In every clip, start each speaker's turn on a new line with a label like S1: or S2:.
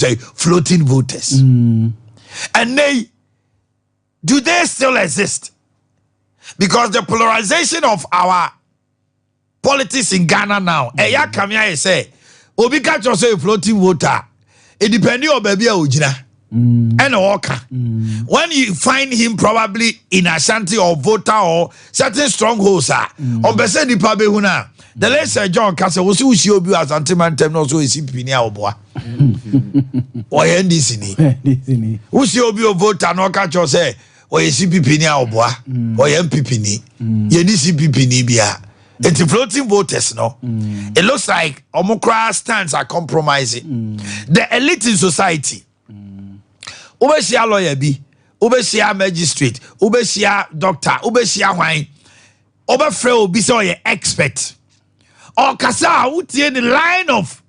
S1: say floating voters. And do they still exist? Because the polarization of our politics in Ghana now, eya kamia say, obi catch us a floating voter. It depends on baby ojina. And walker. When you find him probably in Ashanti or voter or certain strongholds, on Bese di Pabehuna, the late Sir John Castle was who she obi as advertisement no so is pinia oboa. Or NDC. Who she obi voter no catch us say, or is pinia oboa, or MPP ni, Yenisi pipini bia. It's floating voters, no. It looks like Omokra stands are compromising. The elite in society. Ubeshia lawyer bi, ubeshia magistrate, ubeshia doctor, ubeshia wine, obefre obi say oye expert. Or kasa utie the line of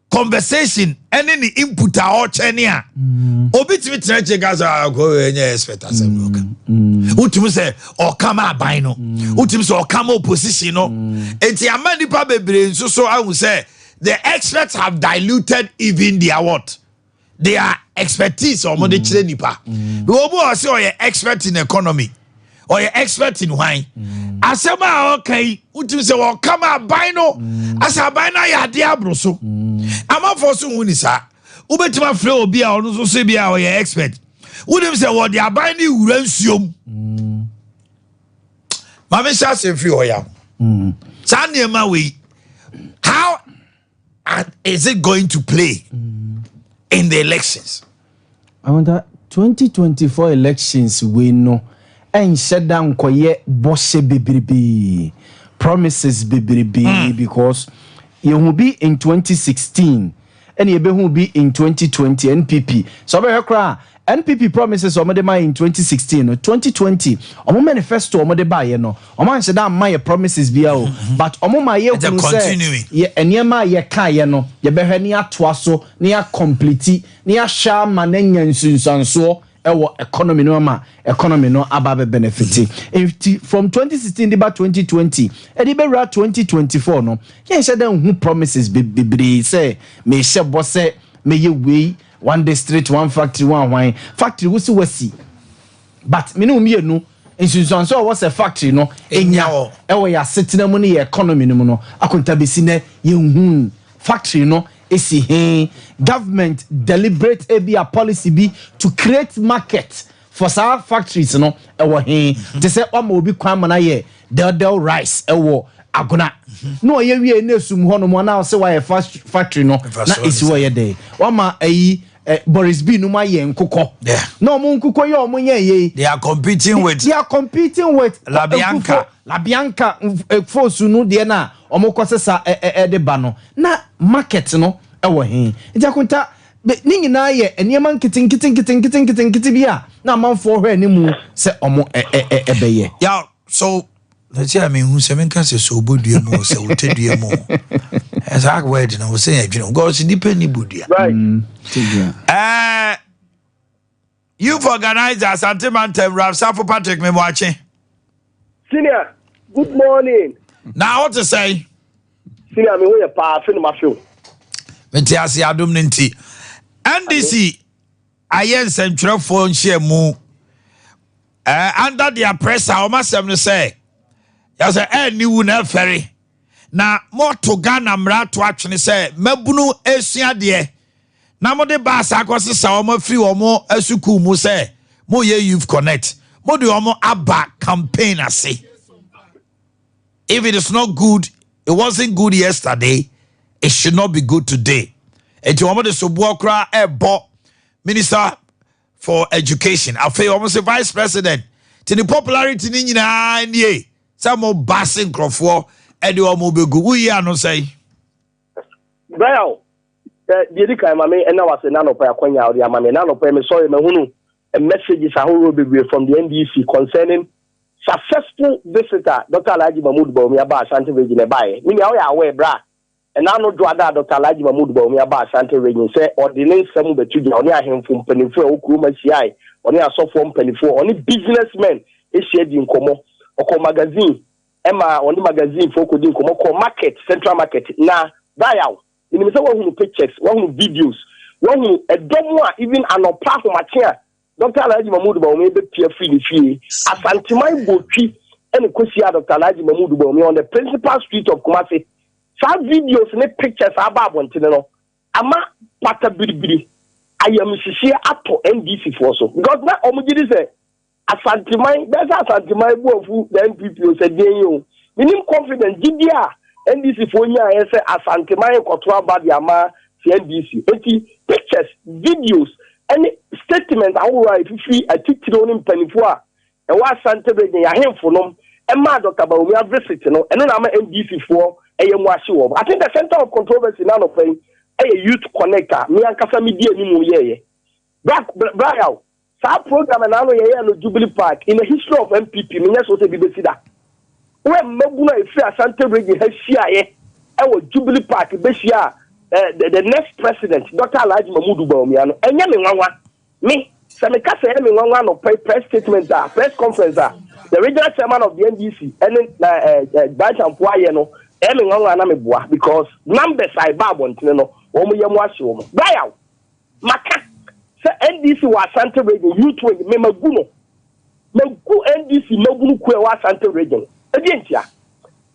S1: conversation any input or chenia. Obi timi treche gaza go enye expert asem loka. Utimi say or come by no. Utimi say or come opposition no. Enti amani pa bebre so I will say the experts have diluted even their what? Their expertise or money nipa. We will say or expert in economy or you expert in wine. Asema okay, utu say well come out buy no. Asa buy na ya diabro so. Ama for so wuni sa. Ubetima flow obi a ono so say bia or you expert. Udim say what they are buying ni uransuom. Mama sha say free oya. Sa niema we. How is it going to play in the elections?
S2: I wonder 2024 elections we know and shut down koye boshe bibribi promises bibribi because you will be in 2016 and you will be in 2020 NPP. So we cry NPP promises omodema in 2016 2020 omo manifesto omodeba ye no omo anse da my promises bia o but omo ma ye kunu say ye eniema ye ka ye no ye behwe ni atoa so ni ya complete ni ya sha ma na nyansunsanso ewo economy no ma economy no ababe benefit from 2016 to 2020 e di be 2024 no ye nse da hu promises bibiri say me she bosse me ye we one district, one factory, one wine. Factory wasi. But me no me no. Insuranso so was a factory no. Enya. Ewe ya setting money economy no no. Akonta besi ne ye factory no. Esi he government deliberate a policy be to create market for some factories no. Ewe he. They say omo obi kwan mana ye del rice ewo agona. No ye we na sum ho no mo na say why factory no na esi wo ye dey wama ayi Boris B no ma ye nkukọ no mo nkukọ ye o mo ye
S1: they are competing with
S2: Labianca force no de na o mo kosesa de ba no na market no e wo he ntia kunta ni nyina ye eniema nkitin bia na manfo hwe ni mu se o mo ebeye
S1: yeah so let's say I mean who seven can say so bodue mo say o tedue mo as I word na we say adwene go so depend ni bodua
S3: right
S1: you've organized as advertisement Rafsafo Patrick Memwache
S3: senior good morning
S1: now what to say
S3: senior me we pa fe no ma show
S1: metiasi adom nti NDC ayen sentwerefo nhye mu under their pressure o masem no say ya say any wu na ferry na moto Ghana mra to atwene say mabunu esua de na mo de ba sa akosesa o ma free o mo asuku mu say mo ye youth connect mo de o mo aba campaign ase if it is not good it wasn't good yesterday it should not be good today and to o mo de so buokra Minister for Education afei o mo say Vice President to the popularity ni nyina nie some basing crofo edi o mo begu we ya no say
S3: well the kai mame na was na no pa kwanya o dia mame na no pa me sorry me hunu messages ahoro begu from the NDC concerning successful visitor Dr. Alhaji Mahmoud Bawumia ba Ashanti region e bae me ya aware bra and now no do ada Dr. Alhaji Mahmoud Bawumia ba Ashanti region say ordinance sem betuja oni ahemfo mpanifo e okuruma siai oni asofo mpanifo oni businessmen e shedi nkomo oko magazine ema oni magazine for ko din ko market central market na buyout ni me say wo hunu pictures wo hunu videos When a domo even an opaque machine, Dr. Alaji Mahmoud Bawumia be peer free the fee. As Antimai Boakye and Kusia Dr. Alaji Mahmoud Bawumia on the principal street of Kumasi. Some videos and pictures are about Tino. Ama Pata Bidi. I am Shishia Ato NDC for so. Because now Omujidi say, as Antimai, there's a Antimai Bofu, the NPP said, Minim confidence, GDR, NDC for you, I say, as Antimai Kotua Badiama, NDC. Pictures, videos, any statement, I will write if we a ticket on him penifua, and what Santa Bridge, a handful of a mad Dr. Bawumia visit, and then I'm NDC for a Yamashu. I think the center of controversy now of a youth connector, me and Kasami Dia, Brian, Sa program and now no Jubilee Park in the history of MPP, Minnesota Bibesida. When Mabuna is a Santa Bridge, has Shia, our Jubilee Park, Besia. The next president, Dr. Alaji Mahmoud Bawumia, and Yami me, Samika say Yami no press statement, press conference, the regional chairman of the NDC, and then Bajan Puayeno, Yami because numbers I babon, Omuyamuasho, Bayao, Maka, NDC was Santa Region, youth wing, Memaguno, Magu NDC, Magu Kwewa Santa Region, against ya.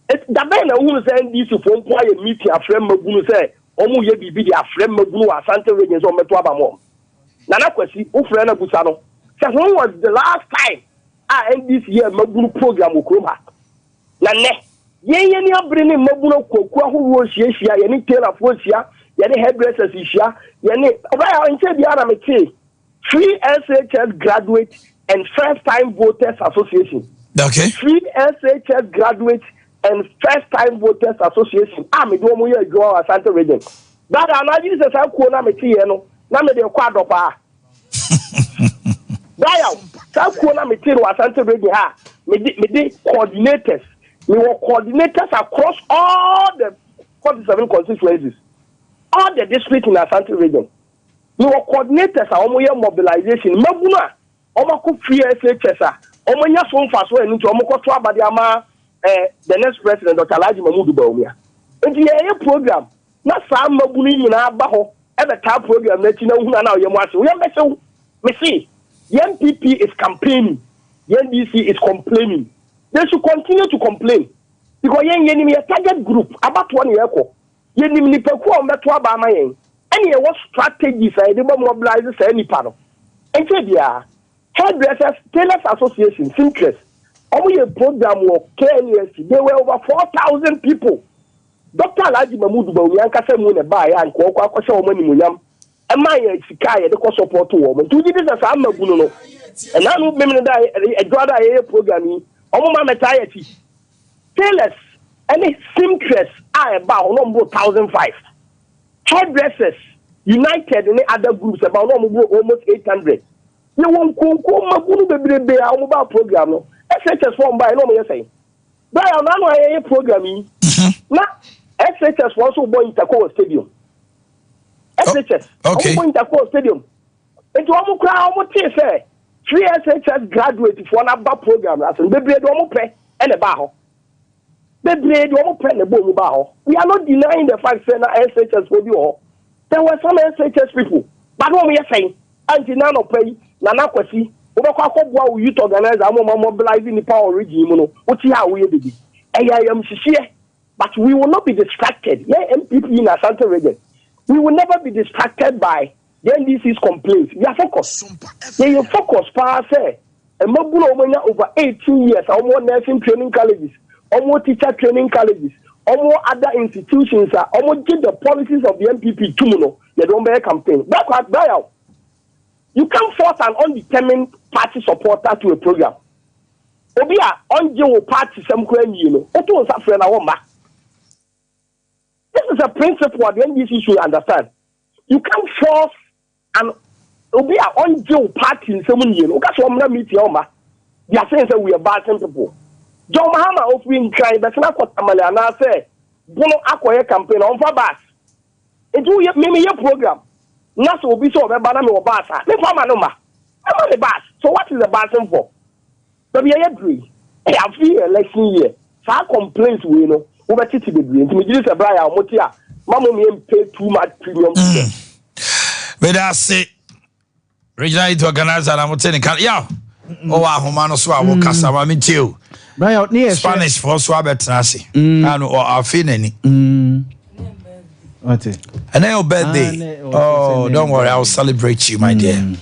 S3: It's the man who is NDC for quiet meeting a friend Maguno say. Omu ye bibi di afrem magunu asante regions on meto abamo. Nana kwesi ufrena busano. Say when was the last time NDC year magunu program ukroma? Na ne ye ni abrene magunu koku ahoro hia ye ni tailor fo hia ye ni hairdressers hia ye ni oba nche bia na meke free SHS graduate and first time voters association.
S1: Okay.
S3: Free SHS graduate and first time voters association me do mo ye go Asante region that anaji se sa ko na me tie no na me de kwado pa daya sa ko na me tie no Asante region ha me de coordinators we were coordinators across all the 47 constituencies, all the districts in Asante region. We were coordinators a omo ye mobilization mabuna omo ko free SHS omo nya so mfa so enu to omo ko to abade ama the next president, Dr. Alaji Mahmoud Bawumia. And the program, not some Mabuni in our baho, ever top program that you know who are now your master. We are me see, the MPP is campaigning, the NDC is complaining. They should continue to complain. Because yen enemy a target group about 1 year ago. Yen enemy peku on that waba mayen. Any what strategies I did mobilize any panel. And say there, hairdressers, tailors association, interest. Only a program of 10 years, there were over 4,000 people. Dr. Alaji Mahmoud Bawumia kase mu ne ba ya nko kwa kwase o mani muyam. E ma ya sika ya de ko support wo mo. Tu di this as amaguno no. E na no me me da e joada ye program yi. Omo ma meta ya ti. Tailors any seamstress about no more 1,005. Hairdressers united in other groups about no more almost 800. You won't go magunu bebrebe a omo ba program no. SHS form by no me say. But I know a programming. Now SHS also born Interco Stadium. SHS okay. Also Interco Stadium. And to almost crowd almost say 3 SHS graduates for an ABBA program. As in the bread almost pay and a bar. The bread almost pay and a boom bar. We are not denying the fact that SHS will be all. There were some SHS people. But what we are saying, until now, no pay, Nana Kwesi. We youth organize mobilizing the power regime. What's how we did it? But we will not be distracted. Yeah, MPP in Asante region. We will never be distracted by the NDC's complaints. We are focused. They are focused. And over 18 years, almost nursing training colleges, almost teacher training colleges, almost other institutions, almost get the policies of the MPP to they don't bear campaign. That's what they are. You can't force an undetermined party supporter to a program. Obia unjo party some you know. This is a principle the NDC should understand. You can't force an obia unjo party in someone you know. That's what I'm not meeting Oma. They are saying that we are bad people. John Mahama offering cry, but not what Amaliana say. Bono acquire campaign on for bus. It will maybe your program. Not so be so banana or basa. Me for manoma. I'm on the bus. So what is the bus for? But we are agree. I have fear election year. So I complaints we know over Titi the green. To me, this is a Brian Motia. Mama me pay too much premium.
S1: But I say, regional to organize and I'm telling you, yeah. Oh, Ahomano Swab, Casama, Mitchell. Spanish for Swabet Nasi. And or our Finny.
S2: What?
S1: And then your birthday. Oh, don't worry, I'll celebrate you, my dear.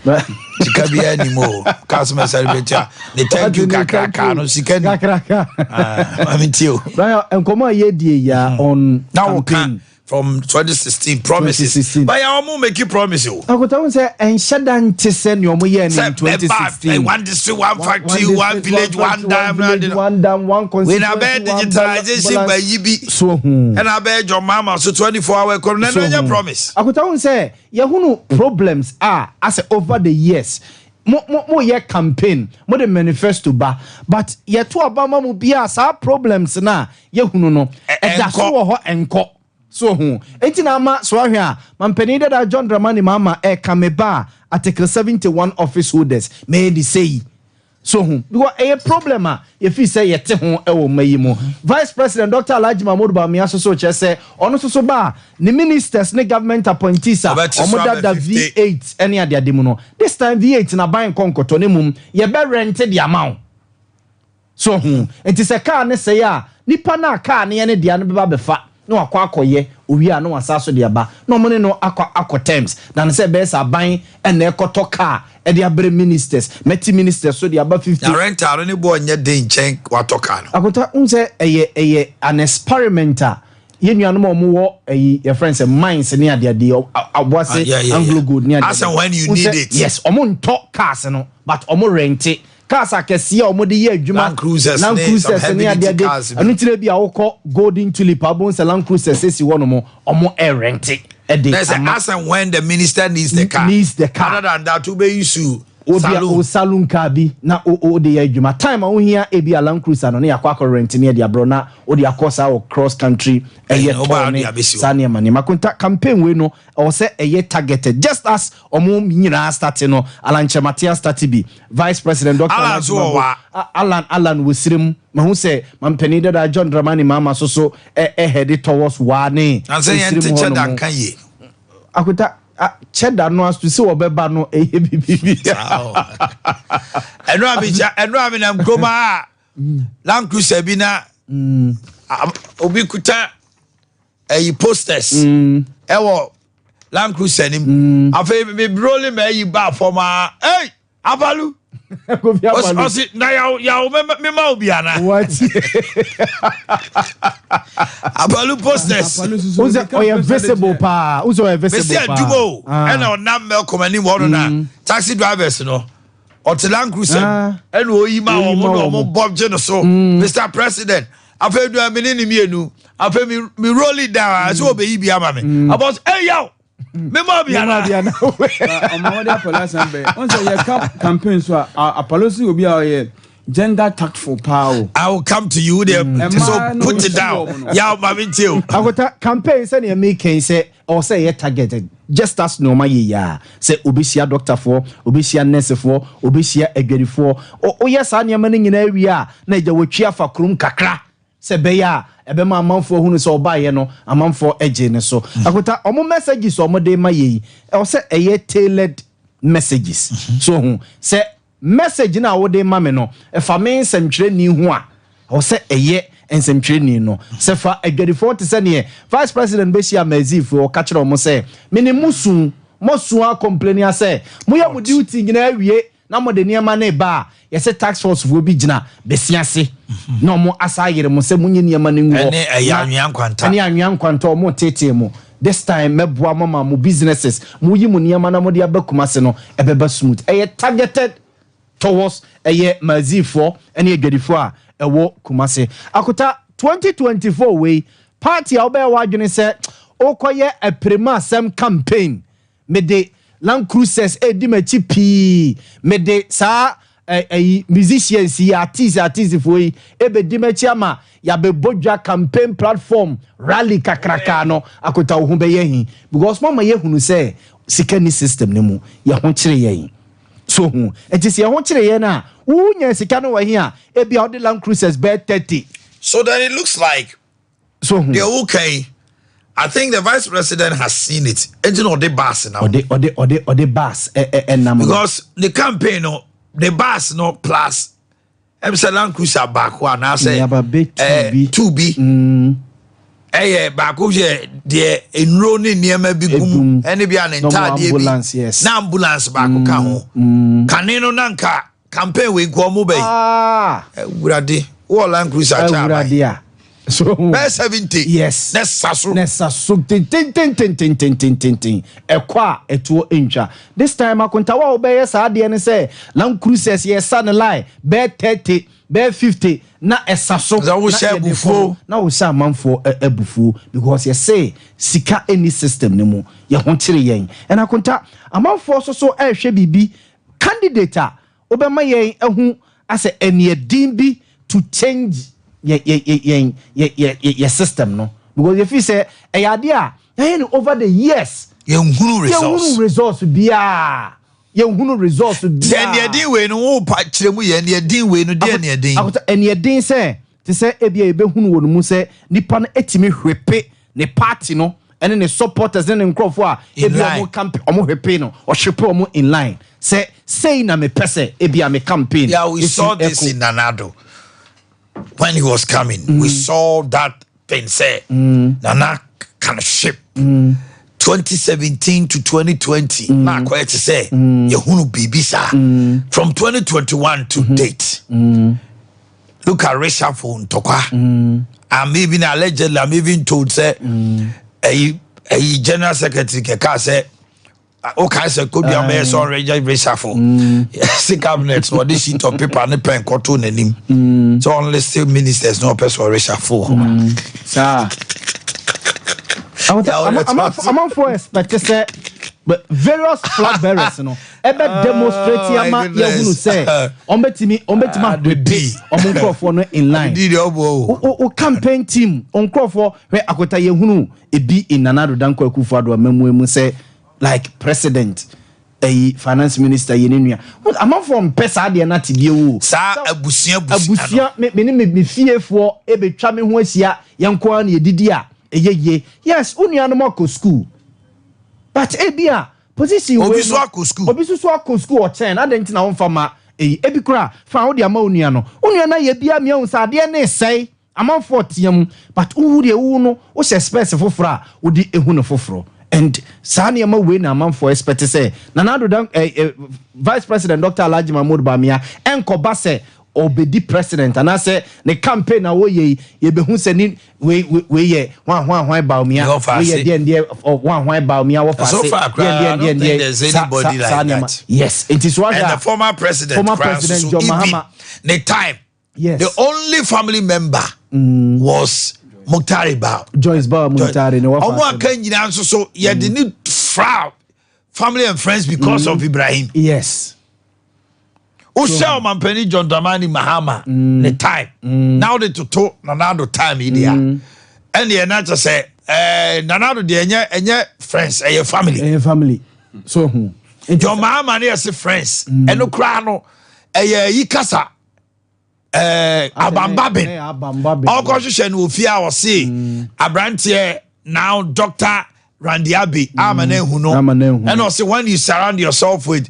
S2: But
S1: she can't be anymore. Customer celebrate you. They thank you, Kaka. No, she can. I mean, you.
S2: Brian, and come on, yeah, on
S1: now can from 2016 promises. 2016. But I will make you promise you.
S2: I could say, and shut down to send your money in 2016.
S1: One district, one factory, one village, one dam,
S2: one
S1: when I bet digitalization by Yibi. So, and I bet your mama so 24-hour coronation promise.
S2: I could say, Yahoo problems are as over the years. More year campaign, more the manifesto ba, but ye to Obama will be as our problems na Yahoo no, and that's what enko. So etinama so ahia mampeni da John Dramani mama kameba article 71 office holders may the say so because a problem if you say yete ho e wo mayimo Vice President Dr. Alhaji Mahmoud Bawumia so che say ono so ba the ministers ne government appointees omoda da V8 any ade ade mu no this time V8 na ban konkoto ne mum ye be rent the amount so it is a car ne say ya nipa na car ne ne dia no be ba befa no akwakoye owi no asaso de aba no money no akwa terms na say be sa ban and ekoto car e de abre ministers meti ministers so de aba 50
S1: na rental no bo nya den chen watoka no
S2: akota unse eye an experimenter yenuanom omo your friends minds ne ade abwase anglo good ne ade
S1: as when you need it
S2: yes omo nto cars no but omo rent it cars akese omo de ye adwuma
S1: Land Cruisers
S2: ne ade anu tire bi awokọ golden tulip abon se Land Cruisers esi wono mo omo rent it
S1: there's as and when the minister needs the car other than that to be issue
S2: salon car bi na o de ye adwuma time a wo hia e bi Land Cruiser no ne yakwa rent ne de abro na o de akosa o cross country eye sane mani makonta campaign we no o se eye targeted just as omo nyina start no Alanche Matia start bi Vice President Dr. Alan Wosirim mahu se mampeni da John Dramani mama so head towards wane
S1: and say enter that kan ye
S2: akota cheddar no as to see obeba no bibi
S1: eno abi na mkoma Land Cruiser bi na obi kuta posters ewo Land Cruiser nim afa me rolling me ba forma hey abalu osi na ya me ma obi ana
S2: what
S1: abalu posters
S2: uzo visible pa
S1: see adumo ena onam me komani wo na taxi drivers no or Land Cruiser and we ma omo Bob Jeno so Mr. President afa do amini mi enu afa mi roll it down so be bi ama me about hey yo me ma bi ana
S4: omo de police ambe on say your campaign so a policy obi a gender tactful power.
S1: I will come to you there. So put it down. Yeah, mami too.
S2: I got campaign say you make say or say you targeted. Just as no my ya say obisia doctor for obisia nurse for obisia egweri for o yes anya mani nyina awia na eja wotwia fa krum kakra se be ya ebe ma amanfo hunu so oba ye no amanfo eje ne so akota omo messages omo de ma ye o say eye tailored messages so say message na wo de ma me no e fa me nsɛmtwerɛ ni ho a o say eye nsɛmtwerɛ ni no se fa egweri for te se ne Vice President Beshia Mazif o ka kyerɛ omo say me ne musu a complain ya say mo ya mo duty nyina awie na mo de niema na ba ye say tax force fo bi gina besiase na mo asayere mo say mo nyi niema na ngo
S1: ene ayanwan kwanta
S2: ene ayanwan kwanta mo tete mo this time meboa mama mo businesses mo yi mo niema na mo de abakuma se no ebeba smooth targeted towards Mazifo ene egedifo a ewo kumase akota 2024 we party a obe wadwene se okoye a prima sem campaign me de Land Cruisers edi machi pi me de sa musicians artists for ebe di machi ama ya be bodwa campaign platform rally kakraka no akota wo be yehin because mama yehunu say sikani system ne mu ya ho kire yehin so it is ya ho kire ye na wo nya sika no wa hia e bia the Land Cruisers be 30
S1: so then it looks like
S2: so
S1: they're okay I think the vice president has seen it. It's not the bus now.
S2: Or the bus.
S1: Because the campaign, no, the bus no plus. Land Cruiser back one. I say 2B. Back the enrolling near me big any be an entire
S2: ambulance, yes.
S1: Na ambulance back Kaneno Nanka campaign with Guamobe. Uradi. All Land Cruiser.
S2: So
S1: 70
S2: yes
S1: nessa so
S2: tin ekwa etuo encha this time akonta wa obeye sa de ne say Land Cruisers yes na lie be 30 be 50 na esaso
S1: na wo share bufo
S2: na wo share manfo ebufu because you say sika any system ne mu ye ho kire yen and akonta amanfo so ehwe bibi candidate obema yen ehu ase enie din bi to change your system no because if you say idea over the years
S1: you
S2: results bia you results bia
S1: then we no pa kire mu ye din we no dey ne din
S2: ene din say te say ebia ebe hunu wonu mu say nipa no etimi hwepe ne party no ene ne supporters ne nkrofo a ebia mo campaign omo hwepe no o hwepe omo in line say na me pese ebia me campaign
S1: yeah we saw this in Nanado. When he was coming, we saw that thing say, Nana can ship 2017 to 2020. Now, quite to say, Yehunu Bibisa from 2021 to date. Look at reshuffle Tokwa. I'm even allegedly, I'm even told, say, a general secretary Keka say, okay, so could be a mess on reshuffle. Yes, cabinet or this sheet of paper and a pen cartoon and him. So only still ministers no person reshuffle.
S2: Sir, I'm for expect to say, but various flag bearers, you know, ebe demonstrate yama yehunu say, ombetimi be omunkrofo no in line. O campaign team onkrofo we akota yehunu ebi in Nanado Danko Akufo-Addo memmu say like president finance minister yenenua am from pesa de na tibie wo
S1: sa abusia
S2: me fiefo ebetwa me ho asia yenko na edidi a eyeye yes unua no mako school but ebia position we
S1: obi so akọ
S2: school o 10 adenti na won ma ebi kura fa wo de ama unua na ye bia me hu sa de na sei am for tiam but wo de wo no wo se space foforo a wo di ehu no foforo. And Sani we na man for expect say Nanado Vice President Dr. Alhaji Mahmoud Bamia enko ba say obedi president and I say the campaign na we be hu say ni we ye hwan Bamia we ye dey hwan Bamia wo fa say
S1: there's anybody like that.
S2: Yes, it is one.
S1: And the former president
S2: John Mahama
S1: the time
S2: yes
S1: the only family member was Muktari Bao.
S2: Joyce Bao Muktari no
S1: Omo kan nyina so ye de need family and friends because of Ibrahim.
S2: Yes.
S1: Usha Mampeni John Dramani Mahama the time. Now the to Nanado time idia. And the nature say Nanado de enye friends
S2: family. So
S1: John Mahama na say friends. Eno kra no yikasa Abambabin. All constitution will fear or see Abrantier now Dr. Randy Abbey Amane Huno. And also when you surround yourself with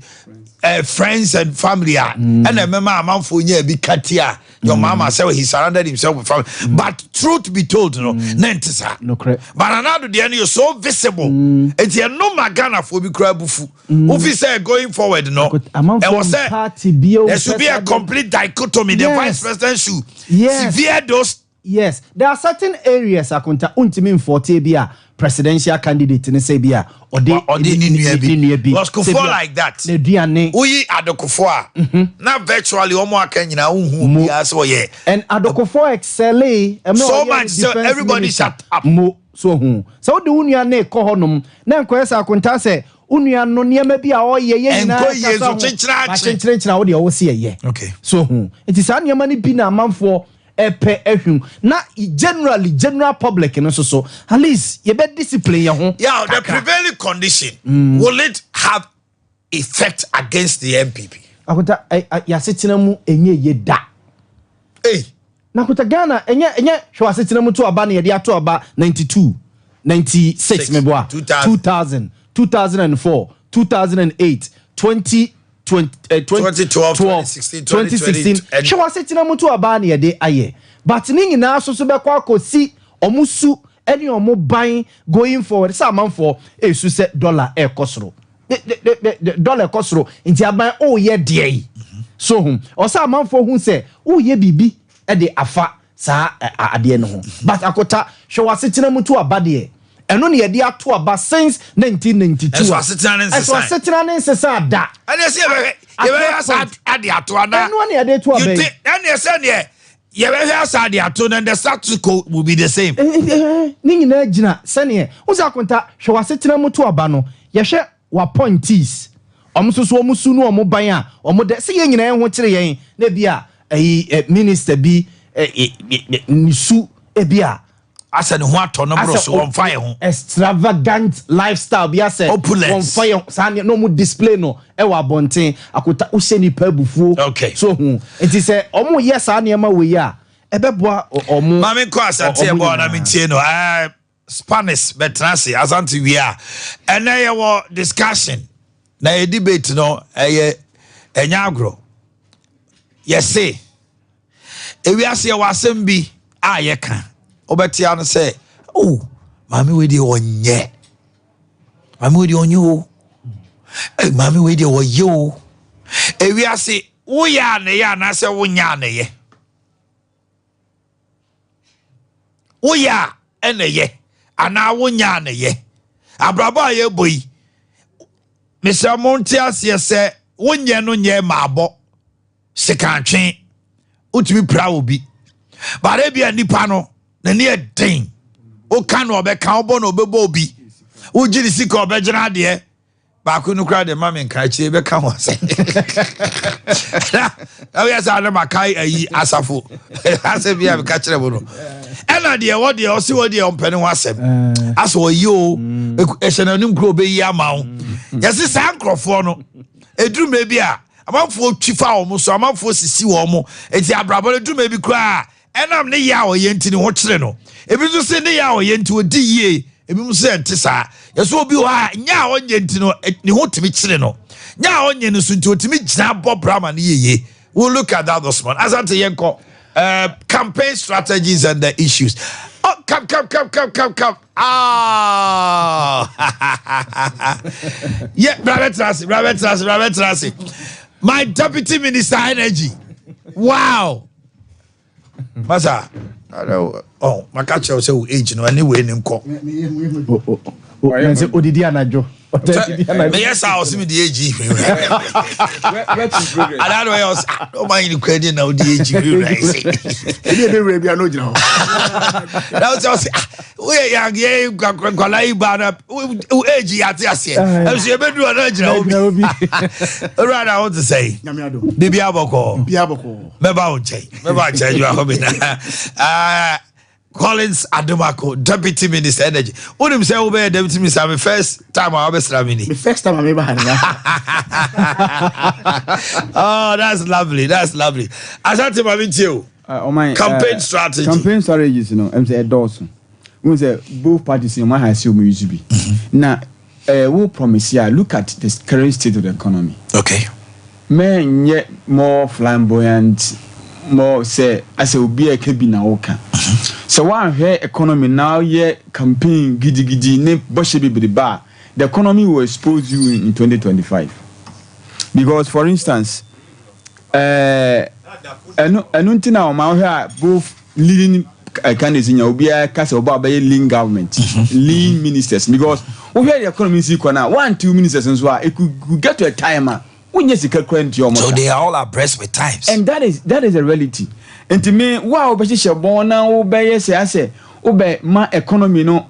S1: friends and family, and remember a man for ye be katia. Your mama said he surrounded himself with family. But truth be told, no correct. But another the end you're so visible. It's a no magana for be crabufu. Officer going forward, no. And was there should be a complete dichotomy. The vice president should severe those.
S2: Yes, there are certain areas akonta untimi mforte bia presidential candidate ne say bia or they
S1: was Kufuor like that.
S2: Ne duane
S1: we Ade Kufuor na virtually omo aka nyina unhu bia so ye
S2: and Ade Kufuor excel
S1: so much so everybody shut up
S2: so hu so the unia na ko honom na nkoyesa akonta say unia no niema bia o ye nyina
S1: enko yezo chenchira
S2: wo de wo se ye
S1: okay
S2: so hu it is an niema ni bi na amanfo na general public no so at least you be discipline your home.
S1: Yeah, the prevailing condition will it have effect against the MPP?
S2: Akuta ya setina mu enye ye da.
S1: Hey,
S2: na kuta Ghana enye hwa setina mu to aba na ye de ato aba 92. 96 meboa 2000 2004 2008
S1: 2012 2016
S2: hwe wasetina mutu aba na yede aye but ni nyina so be kwa akosi omusu ene omo ban going forward sa manfo esu se dollar ekosoro the dollar ekosoro nti aban o ye de so o sa manfo hu se o ye bibi e de afa sa ade no ho but akota hwe wasetina mutu aba de eno ne yede ato aba since 1992
S1: eso asetina ne
S2: nsesa da
S1: ane se ye be asa ade ato ana
S2: eno ne yede to aba
S1: ane se ne ye be asa ade ato na the status quo will be the same
S2: ni nyina gina sene uza akonta hwe wasetina mutu aba no ye hwe wa pointees omsoso omusu no omoban a omode se ye nyina ho kire yen na bia minister bi nisu ebia
S1: asa ne ho ato no bro so on fire ho
S2: extravagant lifestyle bia se on fire sa no mu display no e wa bonten akota wo se ni pabufuo so hu enti se omo yes sa ne ma we ya ebeboa omo
S1: mame ko asante e bo na mentie no Spanish betrasi asante we are and na wo discussion na e debate no enya agro yes e wi ase wa asem bi ye kan obetia no say oh mami we dey onye o mami we dey oyo ewi ase wo ya na say wo nya na ye wo ya ene ye ana wo nya na ye abraba ye boyi Mr. Montias say wo nye no nye maabo sekantwen utimi pra obi bare bia nipa no na ne den o kan obeka obo na obebo obi o giri sika obegyina de ba ku no kra de mama nka chi be ka ho se awi asa na makai ayi asafo ase bia be ka kire bo no ena de wo de o si wo de ompene ho asem aso yo e hye na nim kro be yi ama wo yesi sankrofo no edrume bi a amanfo twifa wo so amanfo sisi wo mo enti abrabo edrume bi kra enam ne yawo yenti ne ho kire no ebi so se ne yawo yenti odi yie ebi mu se ente sa yeso obi ha nya wo yenti no ne ho timi kire no nya wo nye no so nti otimi gina bob brahman yeye we'll look at that this morning asante yenko campaign strategies and the issues. Oh, come yeah, Robert Rassi my deputy minister energy. Wow. Masa, oh, my catcher will say age no anyway in ko.
S2: Odidi anajo.
S1: Yes, I was in the age. I don't know else. No mind the credit now the age. Now just we young ye kwalai bana age at yase. I say be do original. Right, I want to say. The biaboko. Meba unche. You are home. Collins Adomako, Deputy Minister Energy. What him say over Deputy Minister? My first time I ever slamini.
S3: The first time I ever had.
S1: Oh, that's lovely. Asante Mamintiu. Campaign strategy.
S4: Campaign strategies, you know. I'm saying Dawson. We say both parties in my high school used to be. Now, we promise you. Look at the current state of the economy.
S1: Okay.
S4: Men yet more flamboyant. More say as a be a cabin oka. So one here economy now ye campaign gidi ne boshe be the bar. The economy will expose you in 2025. Because for instance, anuntina o ma here both leading candidates in Obia cast about lean government, lean ministers. Because we hear the economy see now 1-2 ministers and so it could get to a timer. So
S1: they are all abreast with times,
S4: and that is a reality. And to me, wow, but she born now, obey say, obey my economy no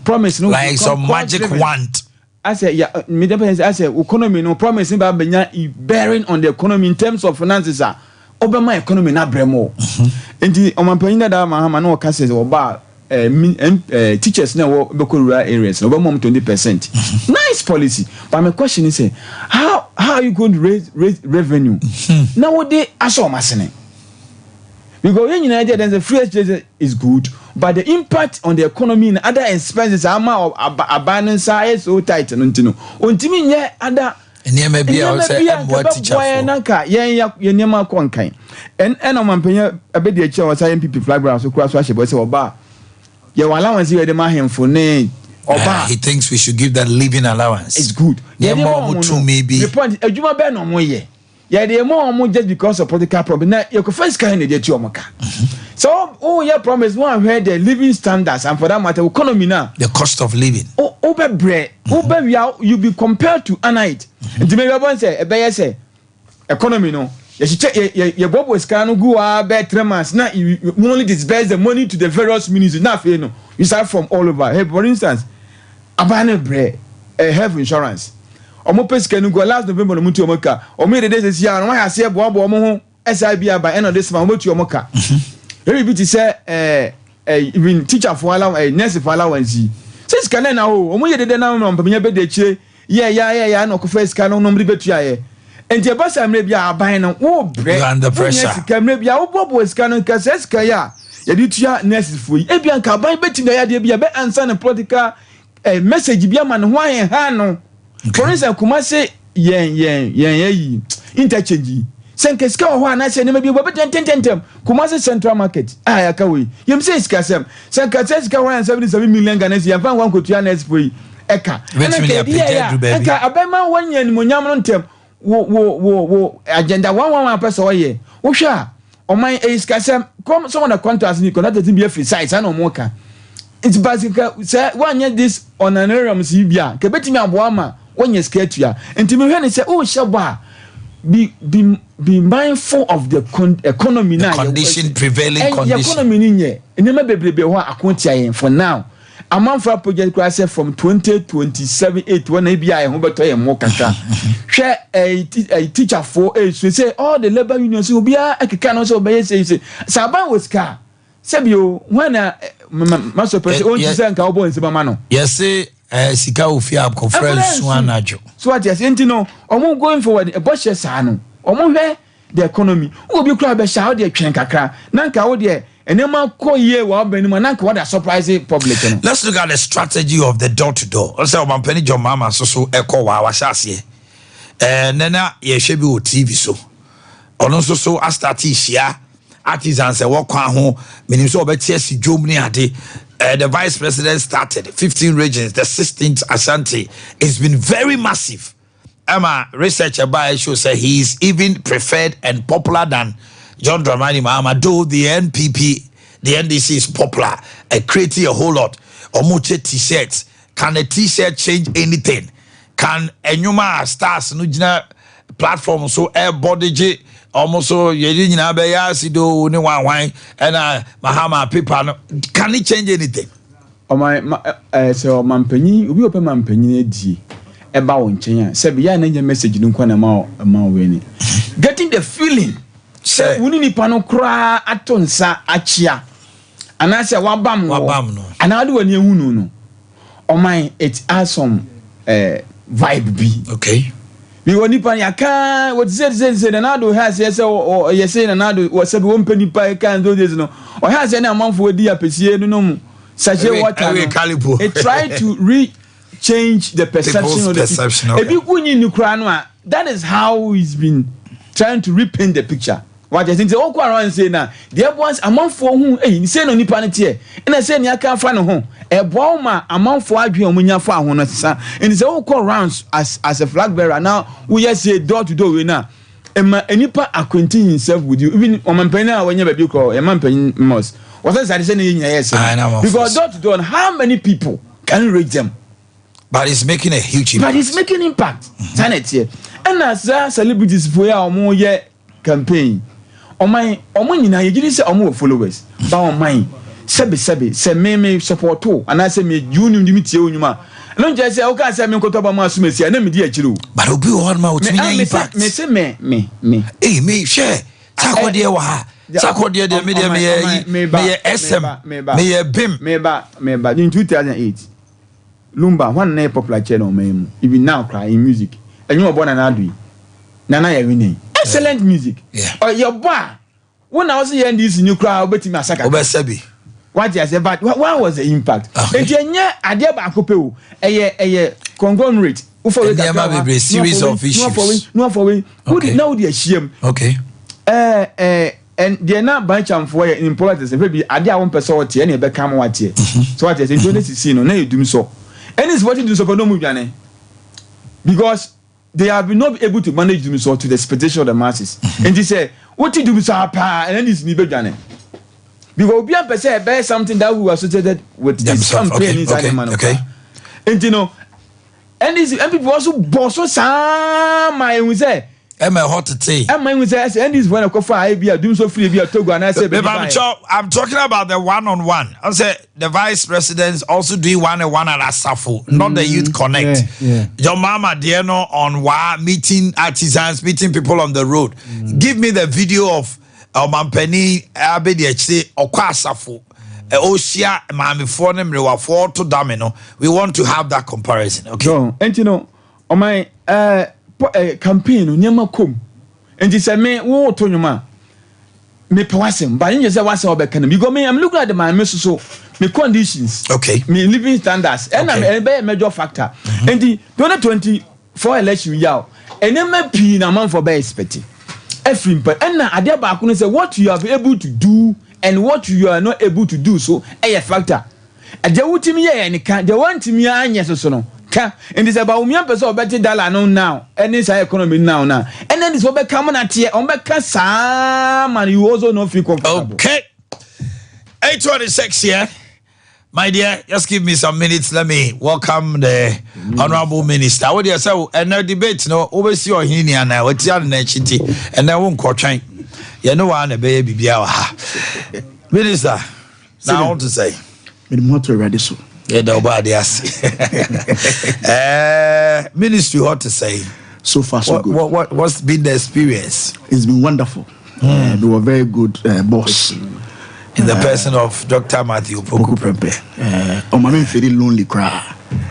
S4: promise no
S1: like some magic wand.
S4: I say, yeah, I say, economy no promise about bearing on the economy in terms of finances. Obey my economy na bremo. And the Omanhene Yaw Mahama no cases or bar. Teachers now work rural areas over 20%. Nice policy, but my question is how are you going to raise revenue? Nowadays, I saw my Because in Nigeria, there's a free education is good, but the impact on the economy and other expenses are more abandoned size so tight and untino. Untimi nye other.
S1: And maybe I say what teacher for.
S4: Yenema konkai. And on penya a bit the chair was IMPP flag ground so cross wash boy say oba. Your allowance here the man for ne oba.
S1: He thinks we should give that living allowance.
S4: It's good.
S1: Maybe.
S4: The point ejuma be no mo ye. Yeah, they are more just because of political problem. Now, you can first kind of get your maka. So, your promise one where the living standards and for that matter, economy now.
S1: The cost of living.
S4: Over bread, over you be compared to an night. And to make a say, a bear say, economy no. You should check your bob was can go bad 3 months. Now, you only disperse the money to the various ministries. Now, you know, you start from all over. Hey, for instance, abandoned bread, health insurance. Omo pesika no go last November no mutu omoka o me de this year no ha se boabo omo ho SIB by end of this month mutu omoka every bit say even teacher for allow nurse for allowance since can na o omo ye de na no mpanya be de chire yeah no ko first can no mri betu aye enti e basa mre bia aban no wo bre
S1: under pressure
S4: sika mre bia wo bobo sika no ka sika ya ye tua nurse for e bia nka aban beti na ya de bia be answer na political message bia man ho aye ha no. For instance, Kumase yen interchange. Senkeska ho na se ne ma bi bo betentem. Kumase Central Market. Ah akawe. Yem say skasem. Senkeska 177 million Ghanaians yan fan wan kotua na expo eka. Eka abema wanya ni monyam no ntem. Wo agenda 111 person oye. Wo hwa oman skasem come some of the contracts ni contract be free size na omo ka. It's basically say wanya this honorarium si bia. Ke betimi aboa ma when you scared to ya, and to me when say, oh Shaba, be mindful of the economy now.
S1: Condition prevailing condition.
S4: The economy in here, and never be what I quote for now. A month for project class from 2027 8 when ABI and Hubert and Mokata. Share a teacher for age. We say all the labor unions will be a can also be say Saban was car. Sabio when Master President own design cowboy in Sabamano.
S1: Yes, say. Sika ofia conference one ajo.
S4: So what yes no omo going forward a budget sano omo hwe the economy obi kura be sha de twen kakra nanka wo de enema koye wa obani ma nanka what a surprising public no.
S1: Let's look at the strategy of the door to door. Also omampani John Mama so eko wa hyase nana ye hwe bi o TV so ono so astati hia artisans e wokwa ho menim so obetie si dwom ni ade. The vice president started 15 regions. The 16th Ashanti. It's been very massive. Emma researcher by show say he is even preferred and popular than John Dramani Mahama. Though the NPP, the NDC is popular, creating a whole lot. Omuche t-shirts. Can a t-shirt change anything? Can Enyuma stars nujina platform so air body j almost so you didn't have a do ni wine and Mahama people can it change anything?
S4: Oh my so mampany we open mampany di eba won chen say be ya na message dun kwana ma we getting the feeling say woni nipa no kra atonsa achia ana say wabam no ana ade wani ehunu no oh my it has some vibe be
S1: okay.
S4: We were nipa ya ka what said na do has yes or yes na do was said one penny pa kan do this no or has any amount for di apesie no no sachet water it try to change the perception of the perception. Ebi kunyi ni kura no that is how he's been trying to repaint the picture. What I think say okwa around say na the ones amount for who ni say no nipa ne tie na say ni aka fa no ho ebo ma amount for adwen omunya fa ho no sesa and say okwa rounds as a flag bearer now we just say door to door we na enipa acquainting himself with you even omanpani a wanya baby call emanpani must what say say ni nya yes because door to door how many people can you rate them?
S1: But it's making a huge impact.
S4: But it's making impact. Sanet here and as celebrities for ya omo ye campaign omo nyina ye gidi say omo followers ba oman sebe say me support to and I say me junior dimiti onwuma no je say o ka say me nkoto ba ma asumesi na me di akire o
S1: but obi o ma o tumi na impact
S4: me say me
S1: me share takode wa ha takode de me SM me BIM
S4: me ba in 2008 Lumba one na popular channel me even now cry in music and you born na adu nana ya winning excellent music
S1: yeah
S4: or your boy when I was in this new crowd, betting massacre.
S1: Obesebi.
S4: What you say, but what was the impact? And yeah, Ade Akye Abia, conglomerate.
S1: Series of issues.
S4: No for who did know the shame?
S1: Okay.
S4: And they're not bunch of for in politics. Maybe Ade won't person what any become what here. So what is it? You see, no, you do so. And it's what you do so for no move, because they have been not able to manage them so to the expectation of the masses. And they say, what you do so and then it's me beginning. Because we have to bear something that we were associated with
S1: themselves. Okay.
S4: And you know, and people also boss some I say.
S1: Am I hot to say?
S4: Am I say? And this when I go for Abia, do so free Abia Togo, and I say,
S1: I'm talking about the one-on-one. I say the vice presidents also do one-on-one at Asafo, not the youth connect. Your mama Diano on meeting artisans, meeting people on the road. Give me the video of Omanhene Yaw say Okwasafo. Oshia mami for them rewa for to damino. We want to have that comparison. Okay.
S4: So, and you know, on my campaign nyama kom. And he said me wo to nyuma. Me pewasem, but you say what's all back can because me I'm looking at my so me conditions.
S1: Okay.
S4: Me living standards. And I'm a major factor. And the 2024 election yaw. And then me pin a man for be expecting. Every but and now Ade Akye say what you are able to do and what you are not able to do so a factor. And the ultimate and the one to me and so no. And it's about me person better dollar now. And it's our economy now. And then this will be coming at here on back some and you also not feel comfortable.
S1: Okay. 8:26 here. My dear, just give me some minutes. Let me welcome the Honorable Minister. What do you say? And no debate, no, oversee your Hini and now, what's your chiti, and I won't quote train. You know, one a baby. Minister, now I want to say,
S3: ready so.
S1: Yeah, nobody has. Ministry, what to say?
S3: So far, so good.
S1: What's been the experience?
S3: It's been wonderful. They were very good boss.
S1: In the person of Dr. Matthew Poku-Prempeh.
S3: I'm feeling lonely, cry.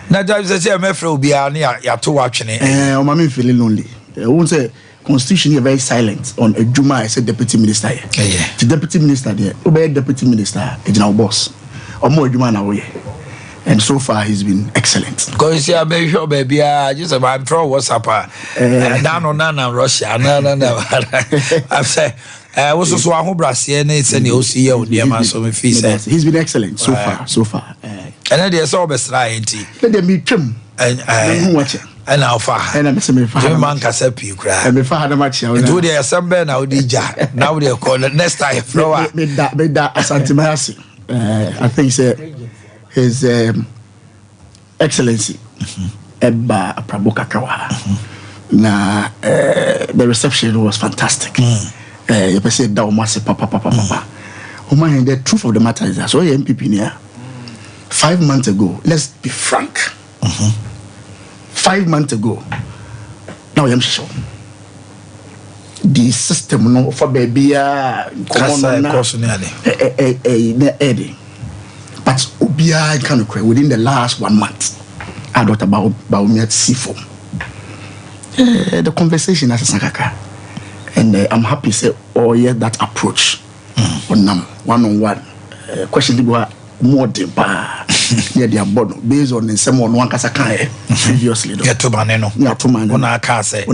S1: Now, James says, I'm afraid will be to watching it.
S3: I'm feeling lonely. I won't say constitution is very silent on a Juma. I said deputy minister. The deputy minister there, obey deputy minister, it's now boss. Or more Juma now. And so far, he's been excellent.
S1: Because you are sure, baby, just about throw WhatsApp. Down on Russia. No. I've said. Also, so I hope Brazil needs any OCO, dear man. So if
S3: he's been excellent so far.
S1: And then there's all best right.
S3: Let them meet him and watch it.
S1: And how far?
S3: And I'm saying,
S1: man can say you cry.
S3: And before I match,
S1: do there some ben now, DJ. Now they call it next time. Flower.
S3: Made that Asantimasi. I think his Excellency Ebba Praboka Kawa. Now, the reception was fantastic. You can say that papa. Omanhene, the truth of the matter is that so MPP near 5 months ago. Let's be frank. 5 months ago. Now I'm sure the system no for baby but Obia kind of within the last 1 month. I thought about me at Seafoam. The conversation as a Sankaka. And I'm happy to say, that approach on one-on-one. Question more deeper. Yeah, they are born based on the same one can previously.
S1: Yeah, to Maneno.
S3: Yeah, to Maneno.
S1: On our car say.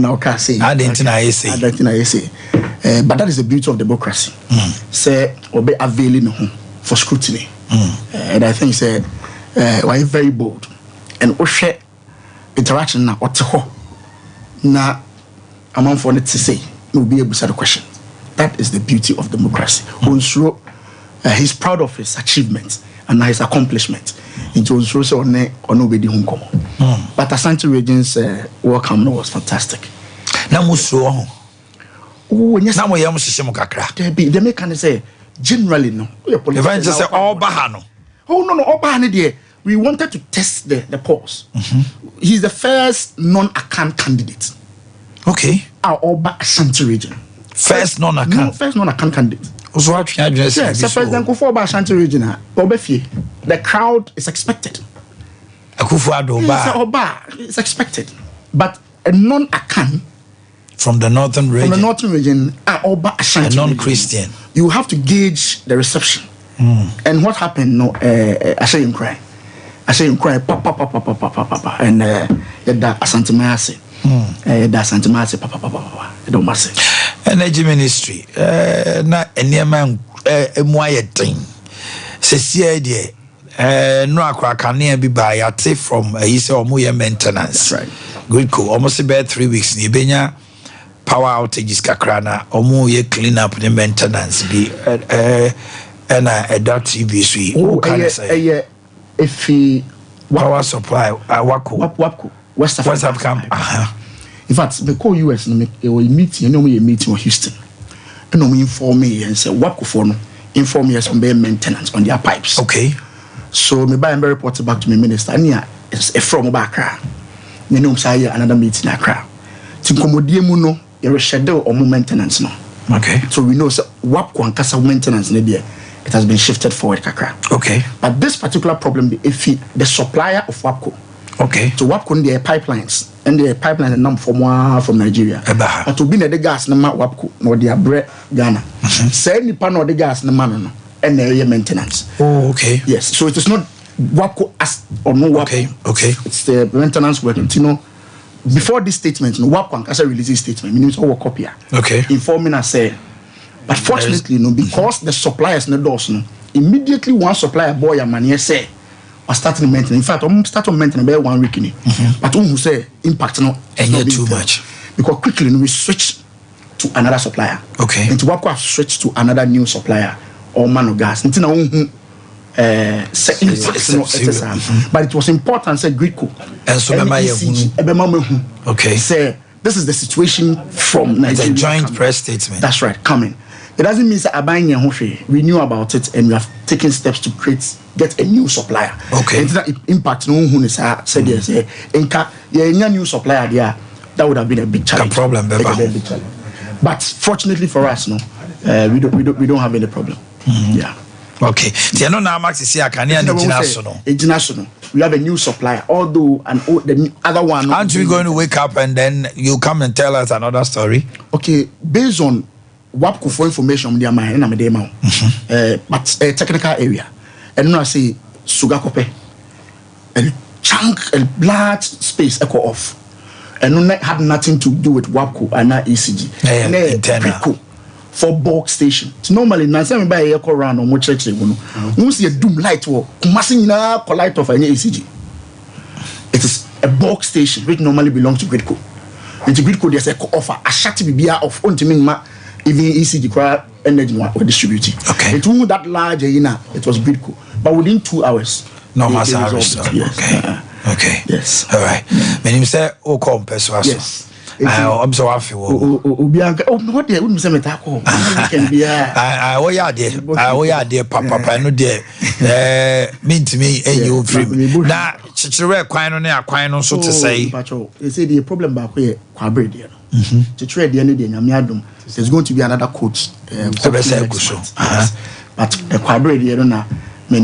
S3: I didn't say. But that is the beauty of democracy. Say, obey availing for scrutiny. And I think say, why very bold. And Oshe interaction na oteho na among for it to say. Will be able to answer the question. That is the beauty of democracy. He's proud of his achievements and his accomplishments. It was also on nobody home. But Asante Region's welcome was fantastic.
S1: Now, Musu.
S3: Oh, yes,
S1: now we are Kakra.
S3: They make say generally no.
S1: If just say all Bahano.
S3: Oh no, all Bahano there. We wanted to test the pause. He's the first non-account candidate.
S1: Okay.
S3: Our Oba Ashanti region.
S1: First non-account
S3: candidate.
S1: Also, what you address?
S3: Yes, President Kufuor Oba Ashanti region. Obefie. The crowd is expected.
S1: Kufuor
S3: Oba is expected, but a non-account
S1: from the northern region.
S3: Oba Ashanti.
S1: A non-Christian.
S5: you have to gauge the reception. And what happened? No, I say him cry, papa, and that asantimase, that asantimase, papa, don't masse.
S1: Energy Ministry, na enema moye thing. Se see idea, no akwa kane bi ba yate from he say omoye maintenance.
S5: That's right.
S1: Good cool. Almost about 3 weeks. Ni benya power outages kakra na omoye clean up the maintenance bi and that TV so
S5: oh can say if he
S1: power supply wako
S5: West
S1: Africa.
S5: In fact, the call US no make a meeting, you know me a meeting in Houston. And we inform me and say wako for no inform us on maintenance on their pipes.
S1: Okay.
S5: So me buy and report back to my minister. Nia is a from Accra. You know say another meeting in Accra. To commodie mu no you schedule or maintenance no.
S1: Okay.
S5: So we know so wako and kasa maintenance ne there. It has been shifted forward, Kakra.
S1: Okay.
S5: But this particular problem, if the supplier of WAPCO,
S1: okay,
S5: so WAPCO there are pipelines, and the pipeline number from Nigeria. But to be the gas number WAPCO, no they are bread Ghana. Say any pan of the gas number no, and the maintenance.
S1: Oh, okay.
S5: Yes. So it is not WAPCO as or no WAPCO.
S1: Okay.
S5: It's the maintenance working. You know, before this statement, no WAPCO as a release statement, meaning our copy.
S1: Okay.
S5: Informing us say. But fortunately, no, because the suppliers no doors no, immediately one supplier boy a man say was starting maintenance. In fact, I'm starting maintenance by 1 week ni. But who say impact no
S1: and not too much
S5: because quickly no, we switch to another supplier.
S1: Okay.
S5: And to work with switch to another new supplier or man of gas. But it was important say Greco
S1: and so okay.
S5: Say this is the situation from Nigeria.
S1: It's a joint press statement.
S5: That's right, coming. It doesn't mean that we knew about it and we have taken steps to get a new supplier.
S1: Okay.
S5: And that impact no one is said yes. New supplier there, that would have been a big challenge.
S1: A problem,
S5: big challenge. But fortunately for us, no, we don't have any problem. Yeah.
S1: Okay. So no now Max is here.
S5: International. We have a new supplier, although the other one.
S1: Aren't we going to wake up and then you come and tell us another story?
S5: Okay, based on WAPCO for information, but a technical area, and when I say Sugakope, a chunk, a large space echo off, and no had nothing to do with WAPCO and not ECG. And internal. For bulk station. So normally, now say me buy a echo round or more church. Once you doom light work, massing na collide of any ECG. It is a bulk station which normally belongs to Gridco. And to Gridco, there's a offer a shati bibia of untiming even ECG crowd energy or distributing.
S1: Okay.
S5: It wasn't that large, it was Gridco. But within 2 hours,
S1: no mass
S5: yes.
S1: Okay. Okay.
S5: Yes.
S1: All right. My name is Okom Peswaso.
S5: Yes.
S1: I'm so happy.
S5: What they wouldn't say metako.
S1: I dear papa no dear. Mean to me and you free. Now chichire kwano na kwano so to say.
S5: They say the problem back here kwabre there. To trade the end the nyamiadum. There's going to be another coach. But kwabre there na me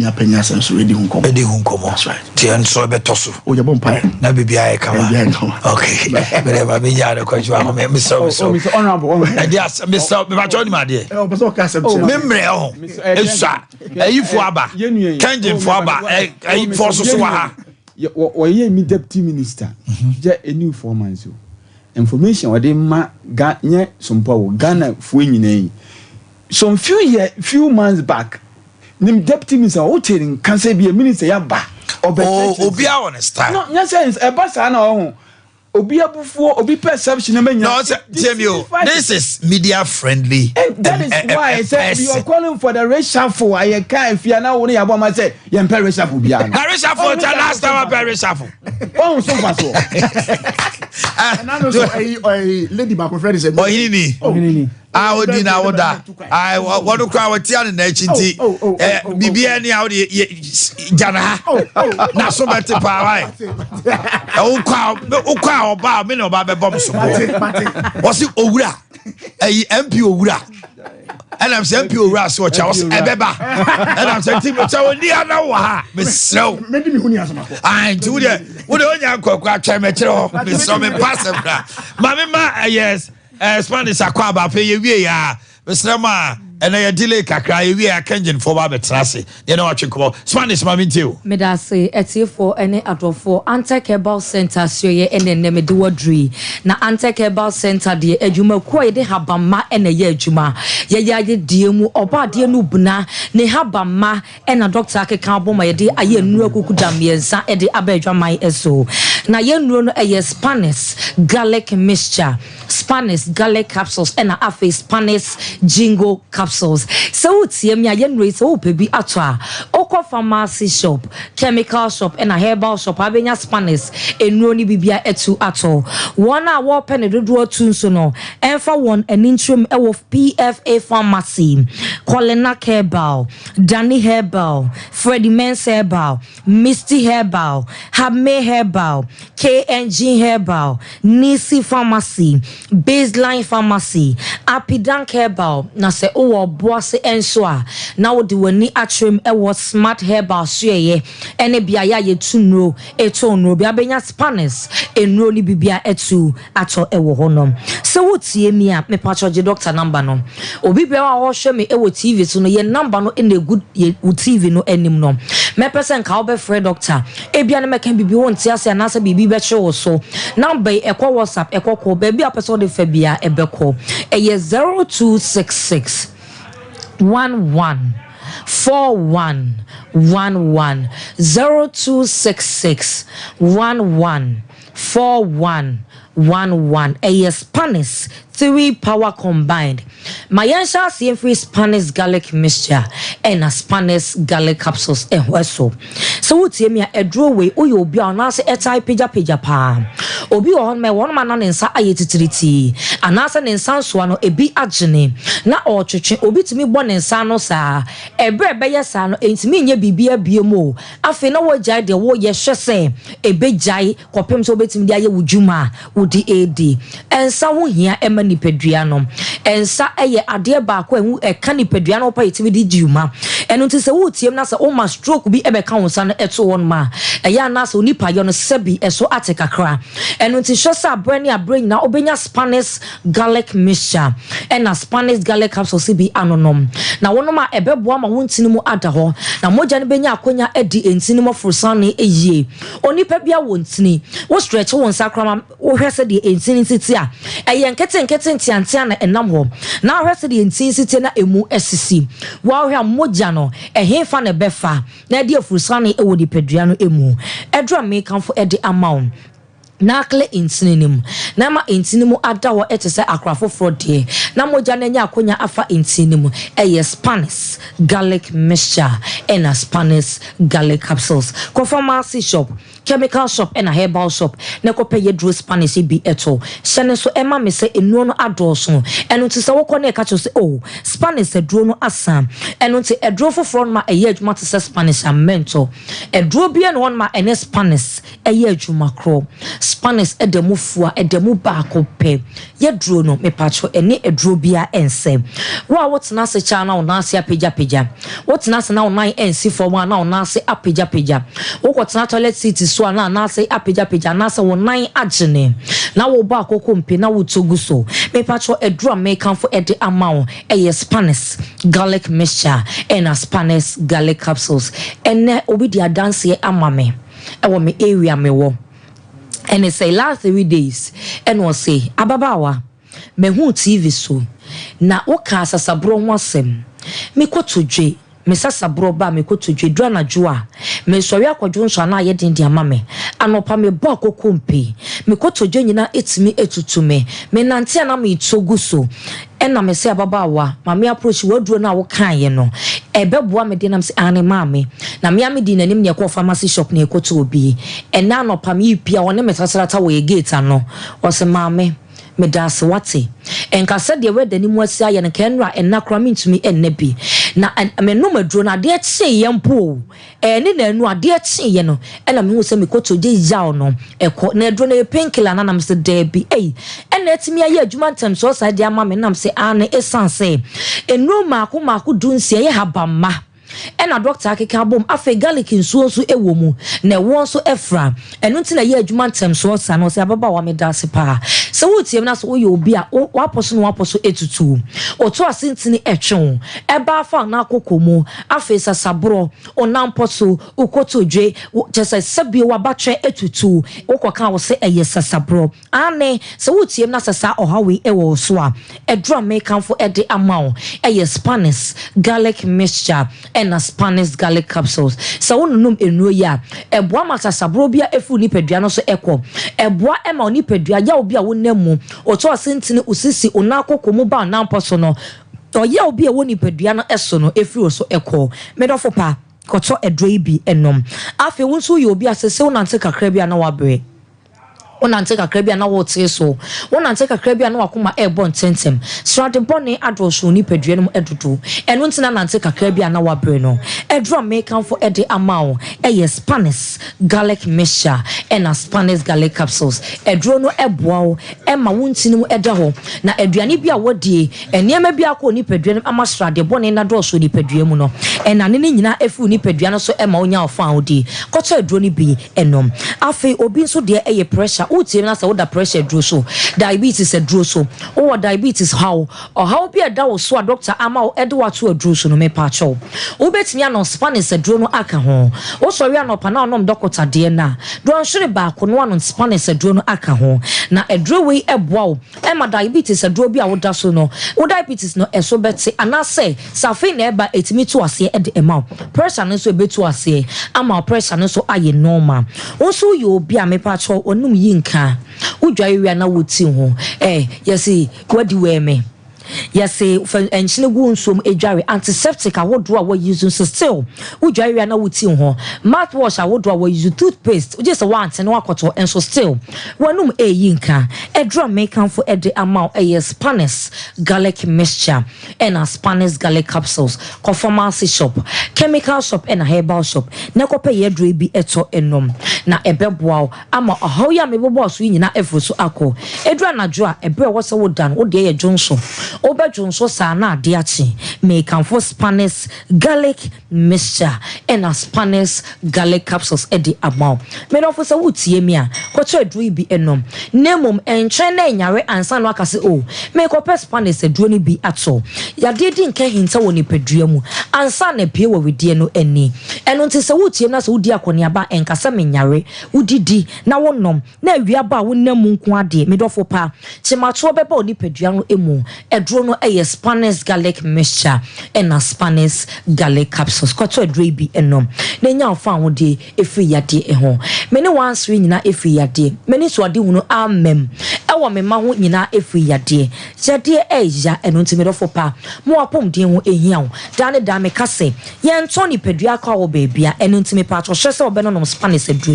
S5: apenya sem so edi hunkomo. That's right.
S1: Tian so betoso.
S5: O ya bompa.
S1: Na bibia e kama. Okay. But me ya the question me so.
S5: Mr. Honorable.
S1: Yes, Mr. Me ba joni ma de.
S5: O person ka sem.
S1: Memre ho. Esua. Eyifu aba. Kenjin fu aba. Eyifu so wa ha.
S4: Oye mi deputy minister. Je a new foreman so. Information we dey ma nye Sompa wo Ghana fu nyina. Some few months back nim deputy minister o telling can say be a minister ya ba
S1: obia understand
S4: no nya sense e ba sa na ho obi abufuo obi perception na menya
S1: no Jamio this is media friendly
S4: and that is why I said you are calling for the reshuffle I can if you now only aboma say you pay reshuffle bia no
S1: reshuffle the last time pay reshuffle
S4: oh so fast so
S5: and I know so lady back friend is
S1: Omanhene Odi na oda wonu kwa watia na chinti bibia ni awde jana ha na so bete pa wai ukwa oba me no oba be bom so wasi owura MP owura and I'm saying MP owura so cha wasi ebeba and I'm saying cha oni ana wa ha me srew
S5: me di me huni asama ko
S1: nti wo de onya nkokwa atwa me kire ho me so me pass bra ma yes Spanish akwa ba fe ye wie ya Mr. And I delay kakra we are kenjin for babetrase. You know what you call Spanish mami too.
S6: Me da say eti for any adofo anti-cable center so ye ene me de wadri. Na anti-cable center de adwuma ko ye de habama ene ye adwuma. Ye die mu oba de no buna ne habama ena doctor akeka boma ye de aye nuru akuku damiensa e de abadwaman eso. Na ye nuru no eye Spanish garlic mixture, Spanish garlic capsules ena afi Spanish jingo capsules. So tie me ayen rate so pebi atwa oko pharmacy shop, chemical shop and a herbal shop abenya Spanish enro ni bibia etu ato one a wo pen dodo tu so no enfa one an interim of PFA pharmacy Colina herbal, Danny herbal, Freddie Men's herbal, Misty herbal, Habme herbal, KNG herbal, Nisi pharmacy, Baseline pharmacy, Apidank herbal na se o boase enso a na wo de wani atrim e wo smart herbal sueye ene bia ya ye tunro etonro bia benya Spanish enro ni bibia etu ato e wo honom se wo tie mi a me patroje doctor number no obi bia wa wo hwe me e wo TV so no ye number no in a good ye TV no enim no me person ka wo be free doctor e bia ne me kan bibi won tie ase na se bibi be che wo so number e kwa WhatsApp e kwa ko ba bia person de fa bia e be ko e ye 0266 114111 0266 114111 a Spanish 3 power combined. Mayansha see free Spanish garlic mixture and a Spanish garlic capsules and so. So what me a draw way o you be on us a type pija pa. Obi on me one man in sa ayetitriti. And answer in San Suano a be agene. Na or church obi to me born in Sano sa. A bread by your son ain't me ye be a biomo. I feel no what jai the war yes say a big jai copim so bet me dia wujuma would the AD. And someone here eman Pedriano and sa eye ade ba ko enwu e ka ni Pedriano pa yetimi di juma eno nti se wo tiem na se o ma stroke bi e be ka wonsa no eto won ma e ya na se onipa yo no sebi eso atekakra eno nti shosa brani abring na obenya Spanish garlic mixture and a Spanish garlic capsule sibi anonom na wono ma e beboa ma wontini mu ada ho na moja ne benya akonya edi entini mo frusane eyie onipa bia wontini wo stretch wonsa krama wo hwese de entini titi a eye nkete ntiantia na enam ho na ahwese de ntinsiti na emu esisi wa hwa moja no ehemfa na befa na de afurusane e wodi Pedriano emu edra me kanfo ede amount nakle intininim na ma intinimu ada wo etese akrafo frode na moja na nya akonya afa intinimu eye Spanish garlic mixture and a Spanish garlic capsules ko pharmacy shop, chemical shop and a herbal shop na ko peye dro Spanish bi eto shene so ema me se enu no adoso enu ti se wo ko na ka cho se oh Spanish edro no asam enu ti edro foforo ma eye adwuma ti se Spanish amento edro bia no ma ene Spanish eye adwuma kro Spanish edemu fua edemu baako pe ye dro no me pacho ene edro bia ense wa wotna se cha na ona se apejapejja wotna se na ona ensi for one na ona se apejapejja wokotna toilet seat so na se apejapejja na se wonan agene na wo baako kompe na wo toguso me pacho edro me kan for ede amount eye Spanish garlic mixture and a Spanish garlic capsules ene obi dia dance amame ewo me area me wo. And it say last 3 days and was say ababawa me hu TV so na woka asasabro wasem me kotodwe me sasabro ba me kotodwe dwana joa me sori akwadwo nso na ye den dia mame anopa me bo akokompe me kotodwe nyina etimi etutume me nante na me itoguso ena me se ababawa mame approach waduro na wo kan ye no ebeboa me de nam se ane mame na me amedi nanim ne ko pharmacy shop na ekoto obi ena anopa me pia woni me sasrata wo ye gate ano o se mame me das wate enka said de weda ni mu asia ye ne kenra enakra mintumi ennabi na me no madro na de tie ye mpo eni na enu ade tie ye no ena me hu se me kotoje yaw no ekọ na edro na painkiller na nam se debi ena etimi aye adwuma ntem so sa de ama me nam se ane esanse enu maako dunsia ye habamma ena doctor akeka bom afa garlic nsuo so ewo mu na wo so efra enu nti na ye adwuma ntem so sa no se ababa wa me dase pa so wotiem na so woyɛ obi a waposo no waposo etutu oto asintini etwon eba fa na akokomu afi sasabro onamposo ukotodwe chese sebie wabatwe etutu wokoka wo se eye sasabro ane so wotiem na sasa ohawe ewo so a edro mekanfo ede amaw eye Spanish garlic mixture and a Spanish garlic capsules so wonum enuo ya eboa masasabro bia efu nipadua no so ekọ eboa ema onipadua ya obi a wonam oto asintini usisi onakokomu ba namposo no oye obi a wonipadua no eso no efi so ekọ medofo pa koto edroi bi enom afi wonso ye obi asese wonante kakra bia na wabre wonante kakra bia na wote so wonante kakra bia na wakoma ebo ntentem srade bone adroso ni padua no edudu eno ntina nante kakra bia na wabre no edro mekan for ede amao eye Spanish garlic mixture and a Spanish garlic capsules edro no eboa ema wontini mu eda ho na aduane bia wodie enema bia ko ni padua no ama srade bone na droso ni padua mu no ena ne nyina efu ni padua no so ema onya ofa odi koto edro ni bi enom afi obi nso de eye pressure uti na sa pressure draw so diabetes draw so or diabetes how be a da so a doctor ama edwa to draw so no me pa cho wo betimi anon Spanish draw no aka ho wo so wi anopa na onom doctor de na do nhwere ba ko no anon Spanish draw no aka ho na draw we eboa wo e ma diabetes draw bi a wo da so no wo diabetes no eso beti ana say safi na eba etimi to ase e de ema pressure no so ebetu ase ama pressure no so aye normal wo so yo obi a me pa cho onum yi udwa ewia na woti ho yesi wadi we me yesi enchine gu nsom edware antiseptic awodo a we use so still udwa ewia na woti ho mouthwash awodo a we use toothpaste just want na wakoto enso still wanum yinka edro mekan for ede amount Spanish garlic mixture and a Spanish garlic capsules pharmacy shop chemical shop and a herbal shop na kope yedro bi eto enom na ebeboa ama ohaw ya mebobo so nyina efro so akọ edro anadwo a ebe wo se wodan wo de ye jonso obedwonso sa na Ade Akye mekan for Spanish garlic mixture and a Spanish garlic capsules edi amount me no for se wotie mi a koto edro bi enom nemom entwen na nyare ansa no akase o me kope Spanish edro ni bi ato ya dedi nka hinta woni padua mu ansa na pie wo wedie no ani eno nti se wotie na se wodi akoni ba enkasa me nyare udidi na wonom na awia ba wonam nko ade medofo pa chimacho beba oni padua no emu edro no Spanish garlic mixture and a Spanish garlic capsules kwato edro bi enom na nya ofa wode efri yade ho me ne wansre nyina efri yade me ne so ade hunu amem ewo me ma ho nyina efri yade eja eno nti medofo pa mo apom den ho ehia ho dane da me kase ye ntoni padua kwa wo baabia eno nti me pa cho hwese obeno no Spanish edro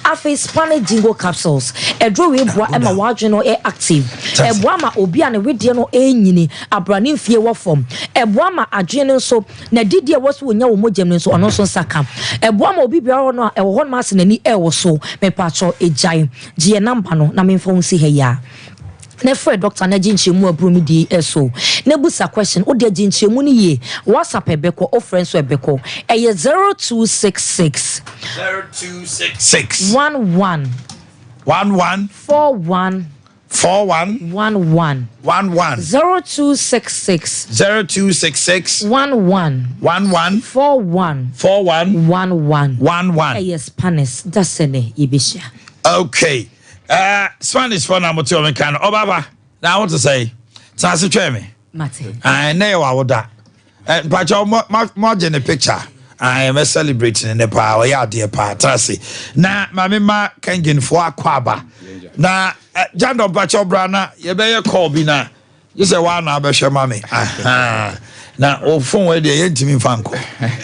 S6: afi Spanish jingo capsules edro we boa ema wadwe no active eboa ma obi a ne wedie no enyini abrani mfie wo fom eboa ma adwe no so na didie wo so wonya wo mogyem no so ono so saka eboa ma obi bia no ewo hon ma se nani ewo so me pa cho ejai gie number no na me fon si he ya na frɛ doctor na ginchemu abrumi di eso na busa question o de ginchemu ni ye WhatsApp ebeko o friends ebeko eye 0266 11 41 11 0266 11 41 11 eye Spanish dasene yebisha.
S1: Okay. Spanish for number 2 I can Obaba. Now I want to say Tasi Treme.
S6: Mate.
S1: I know I would that. But your more in the picture. I am celebrating in the power, yeah, dear Tasi. Now, Mamma can get for a quaba. Now, Jando Bacho Brana, you better call me now. You say, one, I'll be sure, mammy. Now, oh, phone where they ain't me, Fanco.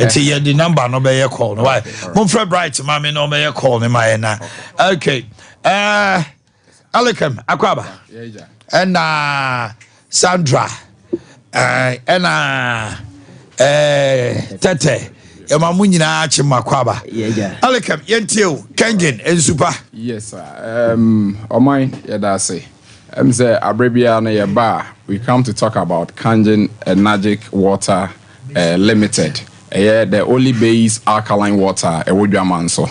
S1: It's a the number, no be a call. Why? Mumfred Bright, mammy, no be a call, me, my na. Okay. Alikem Akwaba and Sandra and Tete Yamamunina Chimakwaba. Alikem Yentio Kengen and Super.
S4: Yes, sir. Omanhene Yaw say. Say Abrabia na ya bar. We come to talk about Kangen Magic Water Limited. The only base alkaline water a woodra manso.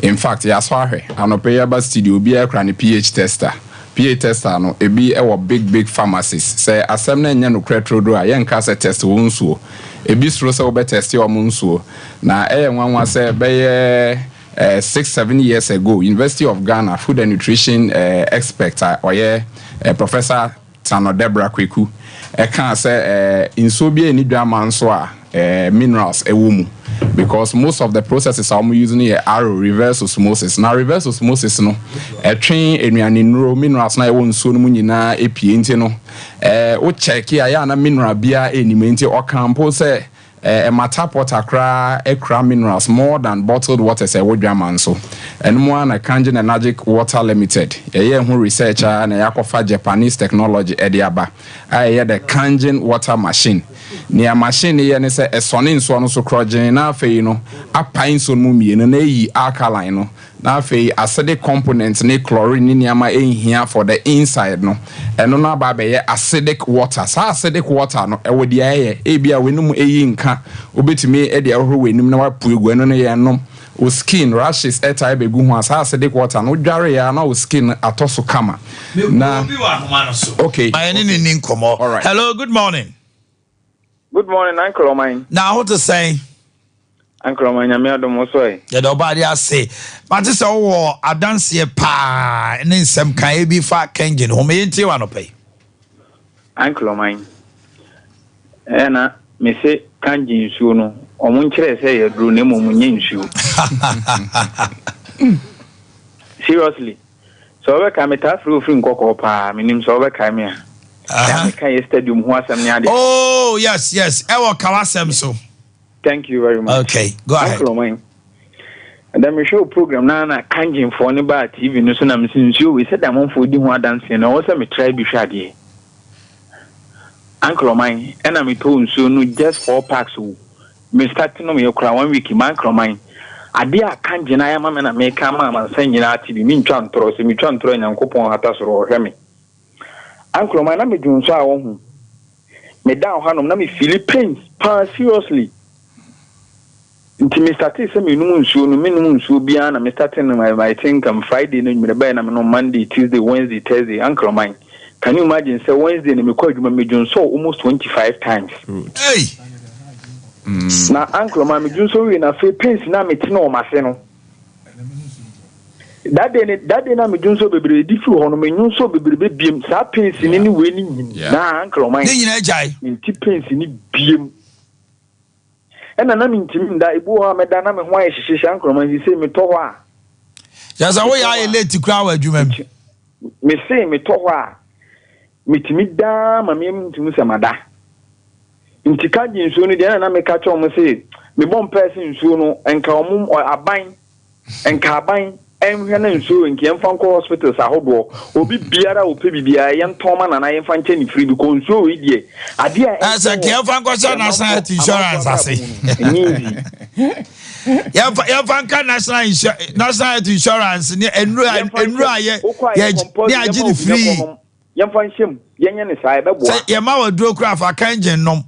S4: In fact, yes, I'm not pay about studio be a pH tester.
S7: PA tester no ebi big pharmacies say asem na nya no kretro do a yenka say test wo nsuo ebi suro say wo be test wo nsuo na nwanwa say be 6-7 years ago University of Ghana food and nutrition expert Professor Tano Debra Kweku can say nsuo bi eni dwama nso a minerals ewo mu because most of the processes are using here are reverse osmosis. Now reverse osmosis no train enuane nuro minerals na ewo nsuo no mu nyina epie nti no o check ya na mineral bia enime nti o campo say matter water ekra minerals more than bottled water say wodwaman so and more na Kangen Energic Water Limited who researcher na yakofa Japanese technology ediaba the Kangen water machine near machine ye ne say esone nso no so krogen na afei no apan so mu mienu na yi alkaline no na afei acidic components ne chlorine ni ama ehia for the inside no eno na ba be acidic water sa acidic water no ewo dia ye ebia wenum eyi nka obetimi e dia horo wenum na wapu egu eno no ye nom o skin rashes etai begu ho sa acidic water no dware ya na o skin atoso kama na okay
S1: my name nkomo. All right, hello, good morning.
S8: Good morning, Uncle Omine.
S1: Now, what to say?
S8: Uncle Omine, I'm here to Mosoi.
S1: Yeah, nobody I say. But this all I don't see a pa and then some can be fat Kenyan who may you want to pay.
S8: Uncle Omine. And me say, Kanjin Suno, or Munche say a drew name of Munyin shoe. Seriously. So I come at us roofing Coco Pa, meaning so I come here. Stadium.
S1: Oh, yes. Ewa Kawasem so.
S8: Thank you very much.
S1: Okay, go ahead.
S8: And then we show program na Kanjin for any bad TV no so na me since you we said I'm on for di ho dance na also me try bi hwade. Uncle mine and I'm told so no just 4 packs me starting no me kura 1 week man uncle mine. Ade a Kanjin na ya mama na me ka mama san nyina TV me ntwa ntoro se me twa ntoro nyankopon hata soro hwe me. Uncle, my name is Junsa. Me down Hanum, na me Philippines. Seriously. Until me started some minimum so beyond. Me starting my think Friday, no Monday, Tuesday, Wednesday, Thursday. Uncle mine. Can you imagine? Say Wednesday, me call you me Junso almost 25 times.
S1: Hey.
S8: Now, Uncle, my Junso in a Philippines. Now me tino maseno. That day na me junso bebre di fu hono me junso bebre biem sa pens ni ni we ni na uncle mine
S1: ni nyina jai
S8: nti pens ni biem ena na me ntim da ibu ho me da na me ho ayehyehyɛ uncle mine say me to ho a
S1: ya za wo ya late kra wa adwuma
S8: me say me to ho a me timi da ma me ntim samada nti ka gye nsuo no de na me ka cho mo say me bom person nsuo no enka omum aban enka aban hena nsuo nki emfa nko hospitals ahodo obi biara ope bibia yentoma na yemfa nche ni free because nsuo we die ade a
S1: asa ke emfa nko so national health insurance ase yemfa nka national health insurance ni enru aye ni agi ni free
S8: yemfa nchem yenye ni sai bebo
S1: ye ma waduro kura fa kanjen nom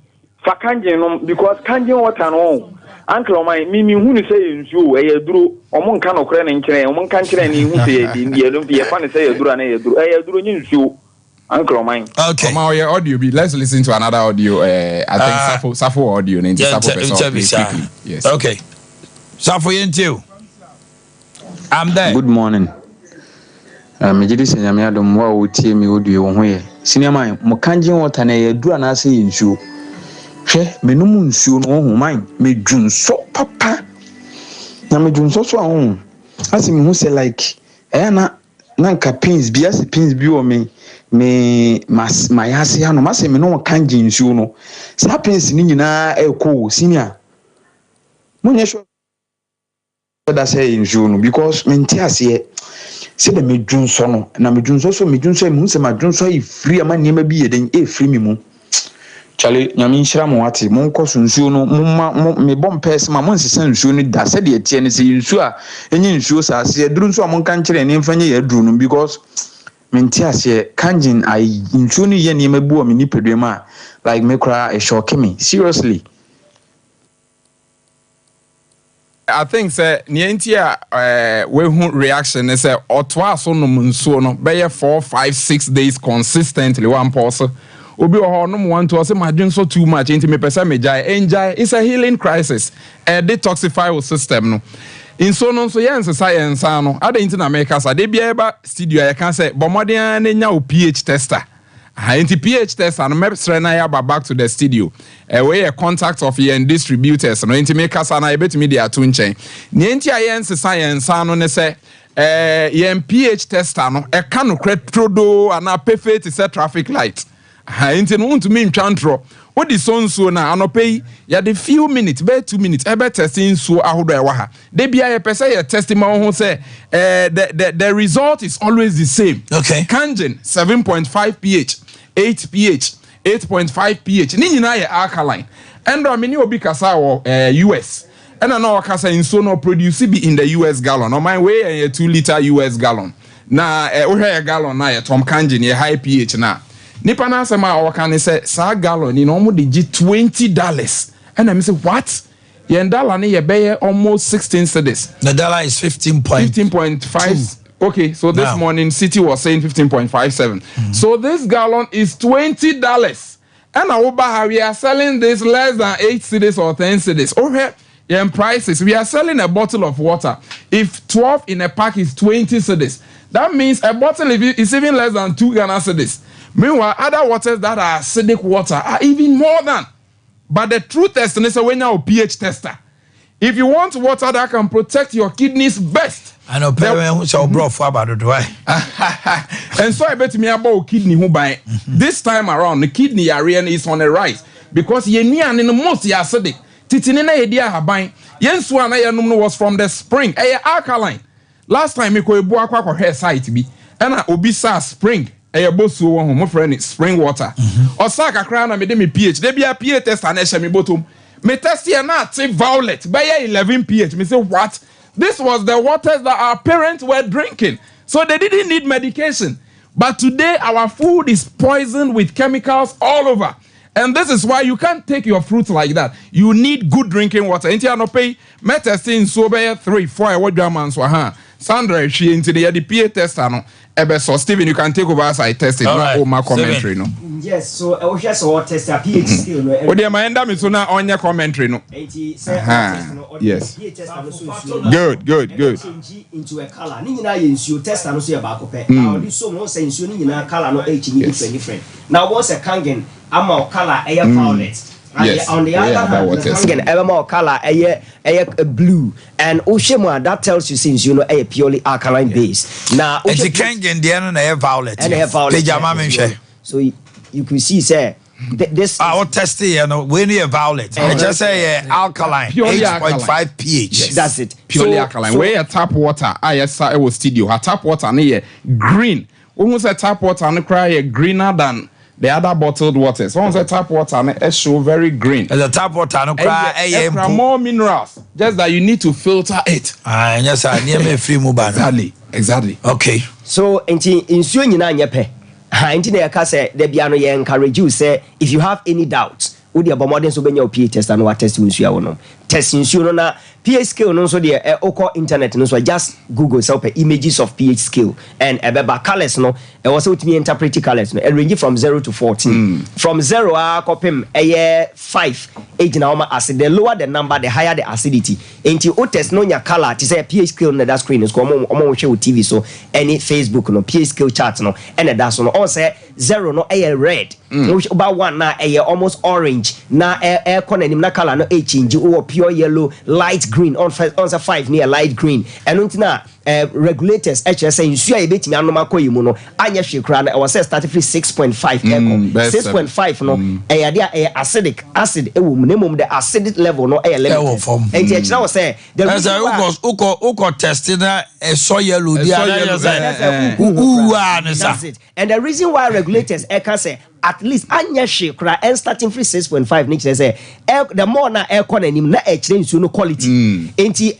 S8: because kanjen water no uncle my me hu ni say nsuo e yaduro omo nka no kore ne nkire omo nka nkire ne hu say ye don't be fa ne say yaduro na yaduro e yaduro nyi nsuo uncle my
S7: okay my audio be let's listen to another audio I think Safo audio ne Safo person yes
S1: okay Safo yentiu I'm there.
S9: Good morning. Me jidi se nyame adom wa wotie me audio wo ho ye senior man mo kanjin water na yaduro na say nsuo hwe menum nsuo no ho man medwunso papa na medwunso so ho asi me hu say like na nka pins bi o me mayase ano mase me no kanje nsuo no sa pins ni nyina eko senior munye sho da say nsuo no because menti ase se be medwunso no na medwunso me hu say madwunso e free ama niam bi yeden e free me mu Chale nyame nhyira mo ate mo nkɔ so nsuo no me bom pɛs ma mo nsesa nsuo no da sɛ de tie ne sɛ nsuo a enyi nsuo sa ase aduru nsuo a mo nka nkyerɛ ne mfanye ya aduru no because menti ase kanjin ai nsuo no ye ne mabu o me nipadua ma like me kra e shock me seriously
S7: I think say nientia we hu reaction is say otwa so no nsuo no be 4, 5, 6 days consistently one person obi o no want to say my drink so too much into me person me jai enjoy. It's a healing crisis, a detoxify system no inso no so yen science no ade into America sa de bia eba studio I can say bomodin na nya o pH tester. Into pH test and back to the studio. We a contact of your distributors. No into make us and I bet me they are tune chain. Nienti science no say yen pH tester no e can trodo and a perfect is a traffic light. Into no to mean chantro. What is so na anope ya the few minutes, be 2 minutes, ebe testing so ahodo e waha. They be a person your testimony who say the result is always the same.
S1: Okay.
S7: Kangen 7.5 pH, 8 pH, 8.5 pH. Ni nyina ye alkaline. And many obi kasa wo US. And I know kasa in so no produce be in the US gallon. On my way a 2 liter US gallon. Na a gallon na ye Tom Kangen ye high pH na. Nipa na asema awaka say sa gallon ni no mo de $20. And I say what? Yen dollar ni ye be almost 16 cedis.
S1: The dollar is
S7: 15.5. Okay, so this morning City was saying 15.57. So this gallon is $20. And how we are selling this less than 8 cedis or 10 cedis. Okay, yen prices. We are selling a bottle of water. If 12 in a pack is 20 cedis, that means a bottle is even less than 2 Ghana cedis. Meanwhile, other waters that are acidic water are even more than. But the truth test is when you're a pH tester. If you want water that can protect your kidneys best.
S1: I know parents who brought for about it, why?
S7: And so I bet me about kidney who buy this time around the kidney area is on the rise because ye near in the most acidic. Titinina idea habai. Yen swana yanum was from the spring. Alkaline. Last time me ko ebu akwa hair site bi. And obisa spring. Bosu one my friend spring water. Or saka crown and me pH. They be a pH test and esha me bottom. Me test here not say violet by 11 pH. Me say what? This was the waters that our parents were drinking. So they didn't need medication. But today our food is poisoned with chemicals all over. And this is why you can't take your fruit like that. You need good drinking water. Inti anope me testing so be 3, 4 what German so ha. Sandra she into the pH tester no. So Stephen, you can take over as I test it. Not my commentary, no.
S10: Yes, so I was just what test a pH skill.
S7: Oh, dear, my end is on your commentary, no. Yes. Good.
S10: Into a color. You test and see about now. This so no sense you need a color no H different. Now once a kangen, I'm a color a violet.
S7: Yes.
S10: On the other hand, the ever more color a blue and Oshema that tells you since you know a purely alkaline base. Now
S1: it's a kangen the end and violet.
S10: And a violet. So you can see say this
S1: our test here no when you violet. I just say alkaline 8.5 pH.
S10: Yes. That's it.
S7: Purely alkaline. Where tap water yes it was studio. Her tap water near green. Almost a tap water and cry greener than the other bottled waters. Once a tap water and it show very green.
S1: The tap water no cry
S7: more minerals. Just that you need to filter it.
S1: Yes, I near me free mobile.
S7: Exactly.
S1: Okay.
S10: So in suo nyina nyepe. Ha inti na yaka say de bia no ye encourage you say if you have any doubts, wo de abomodin so benya pH test and what test nsuo wo no. Test nsuo no na pH scale no so de oko internet no so just Google self images of pH scale and ebeba colors no e was what me interpret colors no range from 0 to 14. From 0 kopim 5 8 na oma acid. The lower the number the higher the acidity. Enti o test no nya color to say pH scale no that screen is ko omo hwe TV so any Facebook no pH scale chart no and that so no on say 0 no red. About 1 na almost orange na corner nim na color no change or pure yellow light green on 5 near light green and untina regulators HSA nsu a betimi anoma koyimu no anya hwekra na was started free 6.5 6.5 no dia acidic acid ewum nemum the acidic level no level and the was say the
S1: uko testing na so yellow
S10: that's it. And the reason why regulators can say at least anya hwekra and starting free 6.5 niche say the more na economy na change no quality enti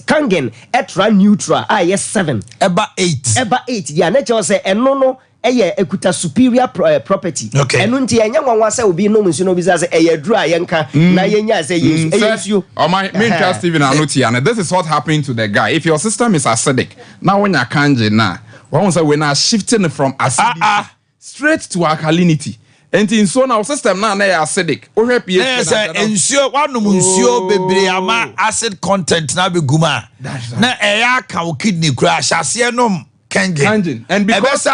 S10: kangen extra neutral yes 7
S1: eba 8
S10: yeah nature say eno no ekuta superior property
S1: okay
S10: enu nti enya nwanwa se obi no nsu no bi say duru a yenka na yenya say yesu
S7: my main trust Steven Anotiana. This is what happened to the guy. If your system is acidic, now when you can't now, we're now shifting from acidity straight to alkalinity. And in so now system now acidic.
S1: Yes, ensure one ensure bebre ama acid content na be guma. Na eya ka kidney crash asienum Kengen.
S7: And because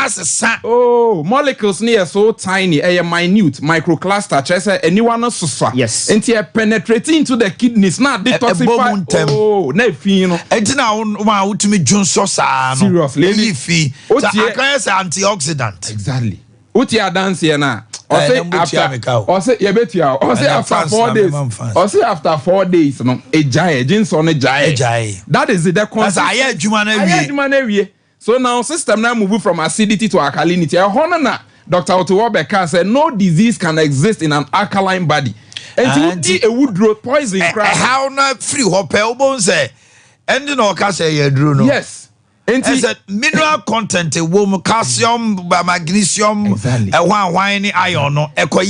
S7: molecules near so tiny, a minute microcluster, chesa anyone else.
S10: Yes.
S7: And they penetrate into the kidneys, not detoxify. Oh, nefino.
S1: And now to me June Sosa.
S7: Seriously.
S1: Leafy. Antioxidant.
S7: Exactly. Utia dance here now. Or say after 4 days. Or say after 4 days, no, a giant, jeans on a giant. That is the concept. I heard you. So now system now move from acidity to alkalinity. Dr. Otuobe can say no disease can exist in an alkaline body. And a wood poison.
S1: How not free hope say and you know
S7: yes.
S1: And said mineral content calcium, magnesium, wine iron no eco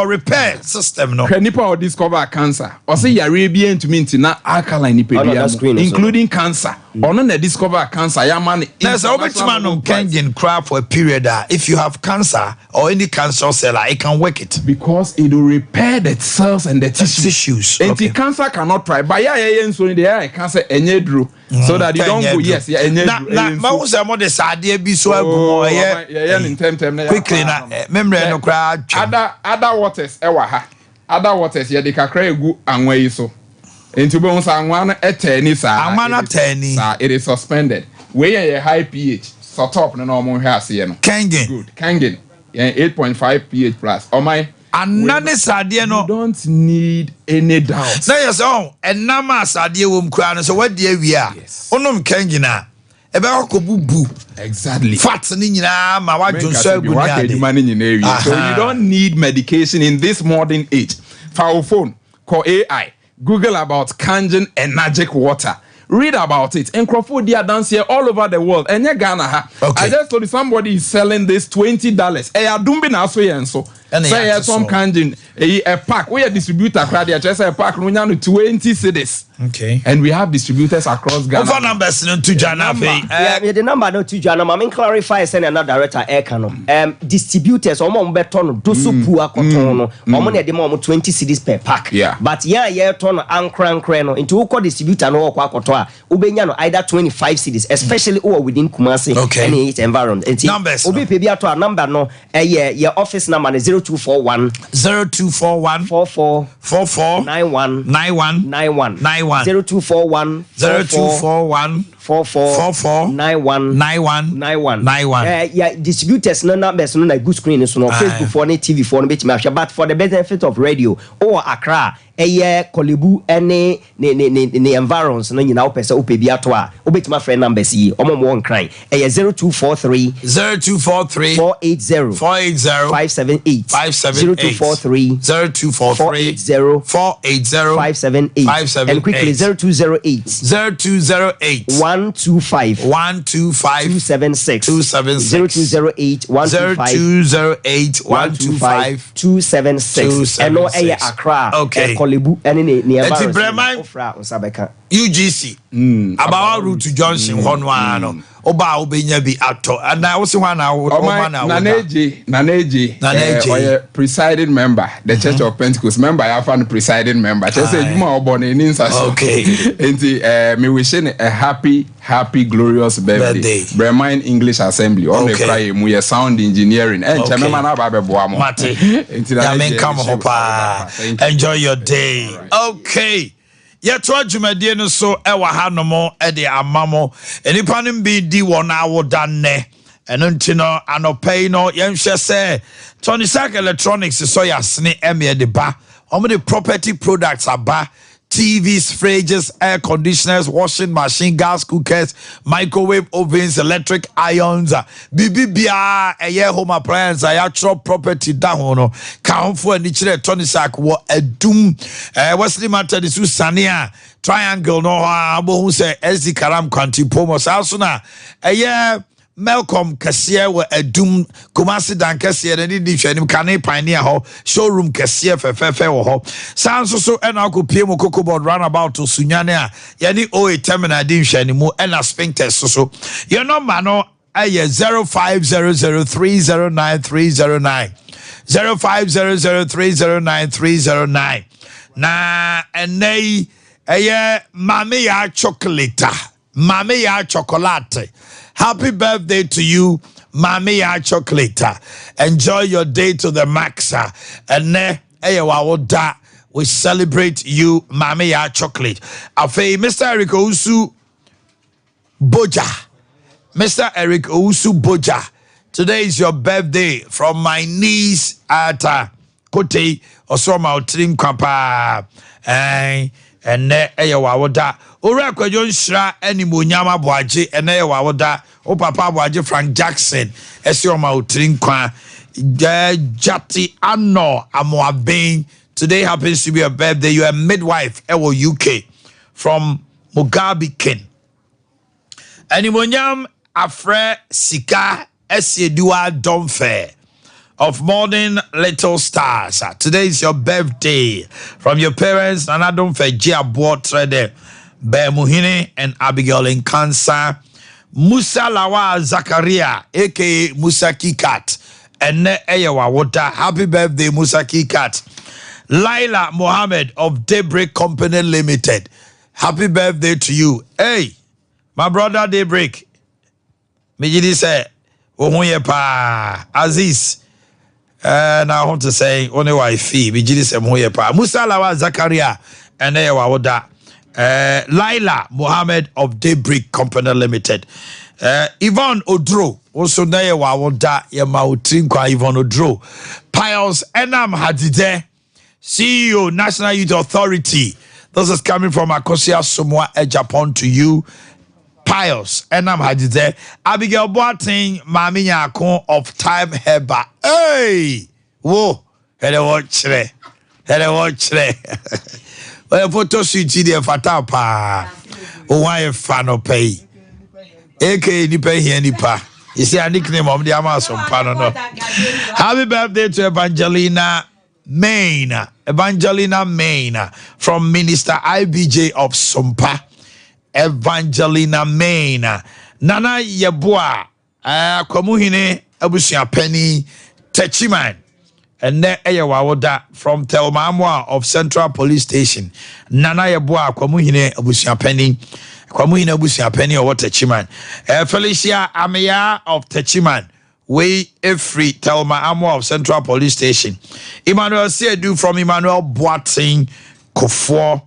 S1: repair system no.
S7: Nipa or discover cancer. Or say Arabian to mean na alkaline including cancer. Or no discover cancer. Yamani.
S1: There's a man can craft for a period if you have cancer or any cancer cell, it can work it.
S7: Because it will repair the cells and the tissues. And the cancer cannot try. But so in the eye cancer drew. So that you don't go yes,
S1: quickly memory no crowd.
S7: Other waters other waters they can cry gu anwa so. Into bones and one attorney, sir. It is suspended. We are a high pH. So top no normal has here.
S1: Kangen.
S7: Good. Kangen. 8.5 pH plus. Oh my.
S1: And none is idea no.
S7: You don't need any doubt.
S1: Say yes, and Namas idea wom crown. So what dear we are?
S7: Yes.
S1: Onum Kangina. Eba boo.
S7: Exactly.
S1: Fats in my wife don't
S7: serve good. So you don't need medication in this modern age. For phone, call AI. Google about Kangen Energic Water. Read about it. And Crawford dance here all over the world. And Ghana. I just told you somebody is selling this $20. I don't be now so. Say some Kangen a pack. We are distributor credit. Just a pack. We have 20 cities.
S1: Okay.
S7: And we have distributors across Ghana.
S1: Phone numbers to Jana.
S10: Yeah, the number no to Jana. I mean clarify. Send another director. Distributors. Omo beton. Dosu pua kotono. Omo ne demo 20 cities per pack.
S7: Yeah.
S10: But ton ankran into uko distributor no kwa kotoa. Ubenya no either 25 cities, especially within Kumasi.
S1: Okay.
S10: Any environment.
S1: Numbers.
S10: Ubi pebi to a number no. Your office number is 0241 44 91 0241 44 91. Yeah, distributors no numbers no na good screen so no Facebook for no TV for no bit me but for the benefit of radio or Accra Kolebu any ne environs no nyina opese opebi ato a obetima friend numbers yi omo mo nkran 0243 480 578 0243 578 and quickly 0208 125 276 0208 276 and no Accra Kolebu any
S1: UGC about route to Johnson one oba obenya bi ato and I also want Naneji
S7: presiding member the Church of Pentecost member I found presiding member just say you more born in
S1: okay
S7: and me wishing a happy glorious birthday Bremine English Assembly on the cry mu sound engineering and chamema na ba beboa mo
S1: enjoy your day okay. Yet what you may do so ewa hanomo ede amamo enipa nim bi di wona awodane eno ntino anopay no yenhwe se Tony Sack Electronics so yasne eme de ba omo the property products aba TVs, fridges, air conditioners, washing machine, gas cookers, microwave ovens, electric irons, BBBA, a home appliance, actual property down no count for any Tony Sack what a doom Wesley Matter this was Sania triangle no abo who say SD Karam Quanti Pomos Asuna a Malcolm Kasier were a doom Kumasi Dan Kasier and did Kane Pioneer Hall showroom Kasier Fefe ho. Sounds so and I could pay Moko board roundabout to Sunyania. Yani O terminal dimsh anymore and a sphincter so. Your number no 0500309309 0500309309 na and nay Mame ya chocolate. Mame ya chocolate. Happy birthday to you, Mame ya chocolate. Enjoy your day to the max. And we celebrate you, Mame ya chocolate. Afe, Mr. Eric Owusu Boja. Mr. Eric Owusu Boja. Today is your birthday from my niece at Kote Osoma Otrim Kwapa. And wawoda ora kwadwo nhira animonyama Boakye ene wawoda o papa Boakye Frank Jackson ese o ma otrin kwa jati ano amoaben. Today happens to be a birthday. You are a midwife ewo UK from Mugabe Ken animonyam afre sika ese dual domfe of Morning Little Stars. Today is your birthday. From your parents, and I don't forget Boakye, Omanhene and Abigail in Cancer, Musa Lawa Zakaria, aka Musa Kikat, and Eyawa Wota. Happy birthday, Musa Kikat. Laila Mohammed of Daybreak Company Limited. Happy birthday to you. Hey, my brother Daybreak. Mijidi say, Ohuye pa Aziz. Now I want to say only wife Musa Lawa Zakaria and Wawoda Laila Mohammed of Daybreak Company Limited. Yvonne Odro also Naya Wawoda Yamautrin Yvonne Odro. Piles Enam Hadide, CEO National Youth Authority. This is coming from Akosia Samoa, Japan to you. Piles Enam Hadide. Abigail Boateng Mami Nyako of Time Heba. Hey! Whoa! Hele watch re. Well, photo shoot there fata pa. O why fan of pay. AK ni pay here nipa. You see a nickname of the Amazon Sompa no. Happy birthday to Evangelina Main from Minister IBJ of Sompa. Evangelina Main. Nana Yeboa. Omanhene Abusua Penny Techiman. And ne Wawoda from Telmamwa of Central Police Station. Nana Yeboa Omanhene Abusua Penny. Omanhene Abusua Penny or Techiman. Felicia Amia of Techiman. We free Telma Amwa of Central Police Station. Emmanuel Siedu from Emmanuel Boateng Kofo.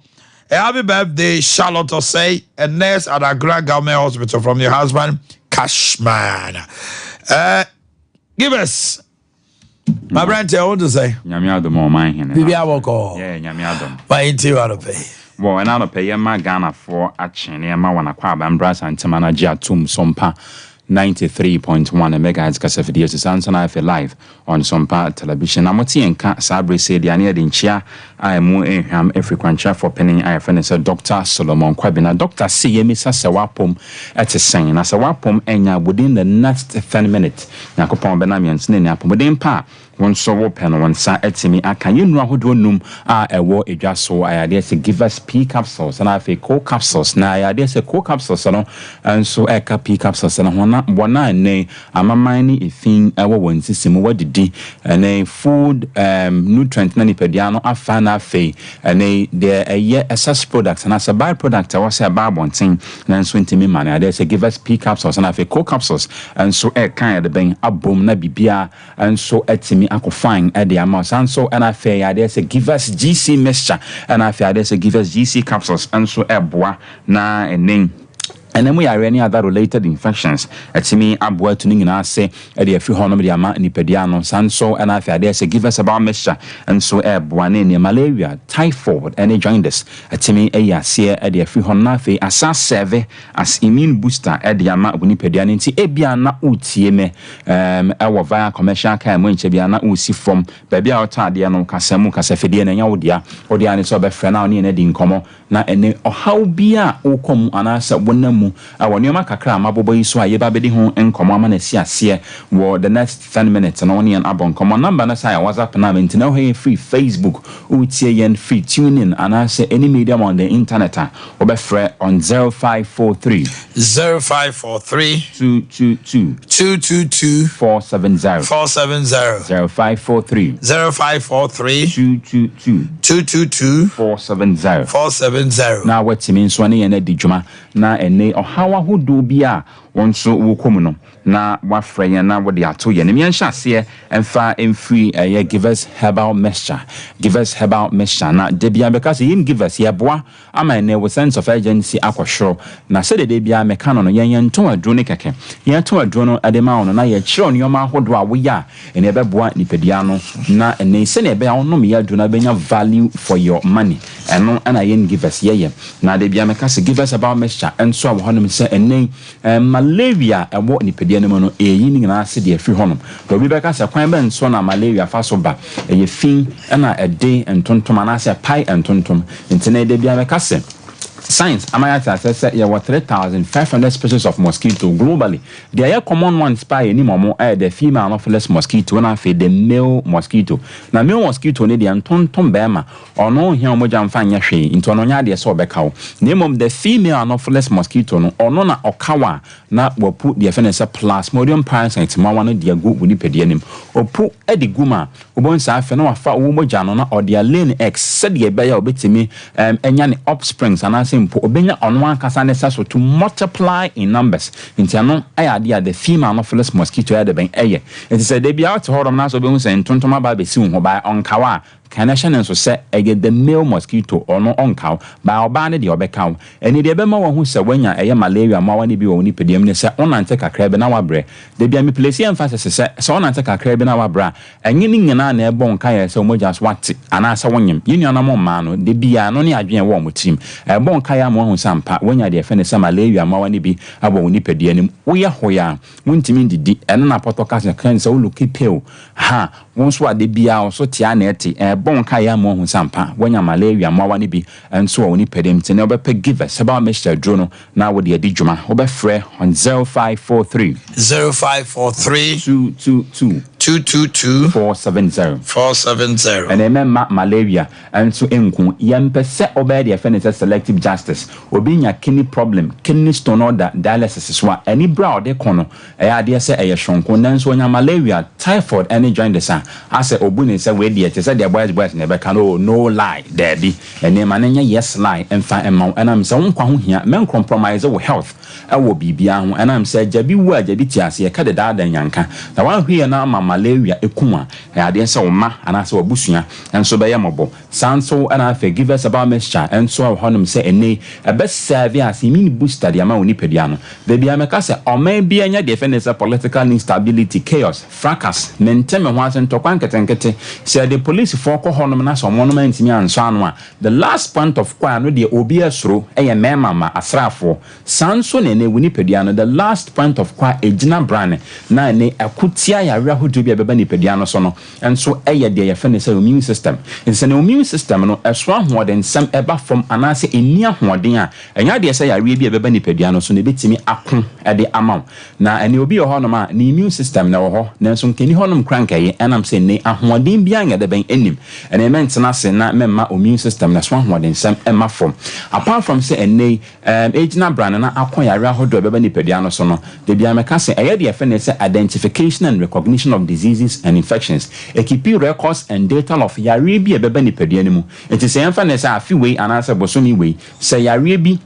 S1: Happy birthday, Charlotte Osei, a nurse at a Grand Government Hospital from your husband, Cashman. Give us. My brand, I want to say.
S11: Nyamiado mo Omanhene.
S1: Bibi awoko.
S11: Yeah, nyamiado.
S1: Why ain't you out of pay?
S11: Well, and out of pay, ma Ghana for action. Ma wana kwa bambras and Timana Jatum Sompa. 93.1 megahertz kasafidi yesu sansana ife live on Sompa television. Namoti enka sabre say the ania dinchia I mu eham frequentia for penning I friend Dr. Solomon Kwabena. Dr. Seyemi sawapom etesen na sawapom enya within the next 10 minutes. Yakopon benamians ne apom within pa one so pen one sa etimi aka yenu ahodo num a ewo edwa so ayade se give us P capsules and I fe co capsules na ayade se co capsules no and eka P capsules na hona bona ne amamani efin ewo wonsisimu wadidi ne food nutrient na nipadia no afa na fe ne the excess products and as a byproduct I was a barbontin na so ntimi man ayade se give us P capsules and I fe co capsules and eka de ben abom na bibia and etimi akofine at the amount and I fear there's a give us GC mixture and I fear there's a give us GC capsules and eboa na and name. And then we are any other related infections. At me, I'm working in our say at the free honor the amount in pediano, sanso, and I fear there's a give us about mixture and airborne malaria, typhoid, and a jaundice. At me, a see at the free honor fe as a serve as immune booster at the amount when pedianity, ebiana utieme, our via commercial care when chebiana usi from baby out diano casemu casafedian and yaudia or the anis of a friend in a din como na ene or how be a o come and answer when mu awɔ nneɛma kakra a mabobɔ yi so a yɛba bɛdi ho nkɔmmɔ ama na si aseɛ wɔ the next 10 minutes na wɔne yɛn abɔ nkɔmmɔ number no sa yɛ WhatsApp na nti na wɔyɛ free Facebook wotie yɛn free tune in anaasɛ any medium on the internet a wɔbɛfrɛ on 0543
S1: 222
S11: 470 0543 222 470 na watimi nso ne yɛn adi dwuma na ɛne ɔhaw ahodoɔ bi a wɔn nso wokɔ mu no na wafrɛ yɛn na wɔde ato yɛn ne yɛnhyɛ aseɛ ɛmfa ɛmfiri ɛyɛ givers herbal mixture na debia bɛka sɛ yɛn givers yɛboa ama ɛnɛ wɔ sense of urgency akɔhworo na sɛ dede bia mɛka no yɛn ntɔn aduro ne kɛkɛ yɛn ntɔn aduro no ɛde ma wɔn na yɛkyerɛ nneɛma ahodoɔ a woyɛ a ɛnɛ ɛbɛboa nipadua no na ɛnɛ sɛ ne ɛbɛyɛ wɔn nom yɛ aduro na bɛnya value for your money ɛno ɛna yɛn givers yɛyɛ na debia mɛka sɛ givers herbal mixture ɛnso a wɔ hɔnom sɛ ɛnɛ malaria ɛwɔ nipadua no mu no ɛyi ne nyinaa se deɛ ɛfiri hɔnom na obi bɛka sɛ kwan bɛ nso na malaria fa so ba ɛyɛ fin ɛna ɛde ntontom anaasɛ pae ntontom nti na ɛde bia mɛka sɛ science amayata says there were 3,500 species of mosquito globally. The common ones by any momo the female anopheles mosquito and the male mosquito. Now male mosquito need the anton bema or no here mojam fanya she into anonya de so bekao. Name of the female anopheles mosquito no or nona okawa na will put the offense plasmodium parasite mawana dia good with pedianim or put edi guma ubonsa feno afa umojano or their lane X said ye beya obetimi enyane offsprings and simple obenya on one kasa necessary to multiply in numbers nti ano aya the female anopheles mosquito ya de ben eye it said they be out to hold on na so be hu say ntontoma ba be si hu ba on kawa Kanashan and so say again the male mosquito or no on cow by obane the obecow and the ebema who say when ya malaria mawani be oni pedium ne say on ante kakra be na wabre de bia me place emphasis say so on ante kakra be na wabra enyi ni nyina na ebon kan ya say omoja swat ana say wonyem yini ana mo ma no de bia no ne adwen wo mo tim ebon kan ya mo hu sampa when ya de fe ne say malaria mawani bi abo oni pedianim wo ye hoya wontimi didi ene na potokas kan say wo look pale ha won so ade bia so tia na eti bon kaya mo hu sampa wanya malaria mo awani bi enso oni pedem tene obepe give us about Mr. Drono na wo de adi dwuma obefrɛ on 0543 222 470 and emma malaria enso enku yempe se obe de fe ne selective justice obi nya kidney problem kidney stone order dialysis so any bra de kono ade se shonko nanso nya malaria typhoid any join the san ase obuni se we de se de boys never can no lie daddy and mananya yes lie and find amount and I'm so nkwa ho hia men compromise with health ewo bibia ho and I'm say jabi wu ajabi tiase ye ka de da yanka na wan hwe na ama malaria ekuma ade se wo ma ana se wabusua enso be ye mobo sanso and I forgive us about mixture enso honom say ene ebe serve as immune booster de ama oni pedia no de bia meka se o man bia nya defense political instability chaos fracas menteme ho asen to kwanketenkete say the police for ko honom na so mono man timi anso anu a the last point of kwa no de obi asro eye mema ma asrafo sanso ne wuni pedia no the last point of kwa ejina brane na ne akutia ya hodo bia beba ni pedia no so no enso eye de ye fe ne say immune system ense ne immune system no eso ahoden sam eba from anase eni ahoden a enya de say ya bia beba ni pedia no so ne betimi ako ede amaw na ene obi honom a ne immune system na wo ho na enso nkeni honom krankaye enam say ne ahoden bia nya de ben enim and I meant na se na memma immune system na so ahoden sam ema from apart from say ene ejina brand na akon yare ahodo beba ni pedia no so no de bia meka se eye de fe ne say identification and recognition of diseases and infections equipi records and data of yare bi beba ni pedia ni mu enti se emfa ne say afi we anasa bosomi we say yare bi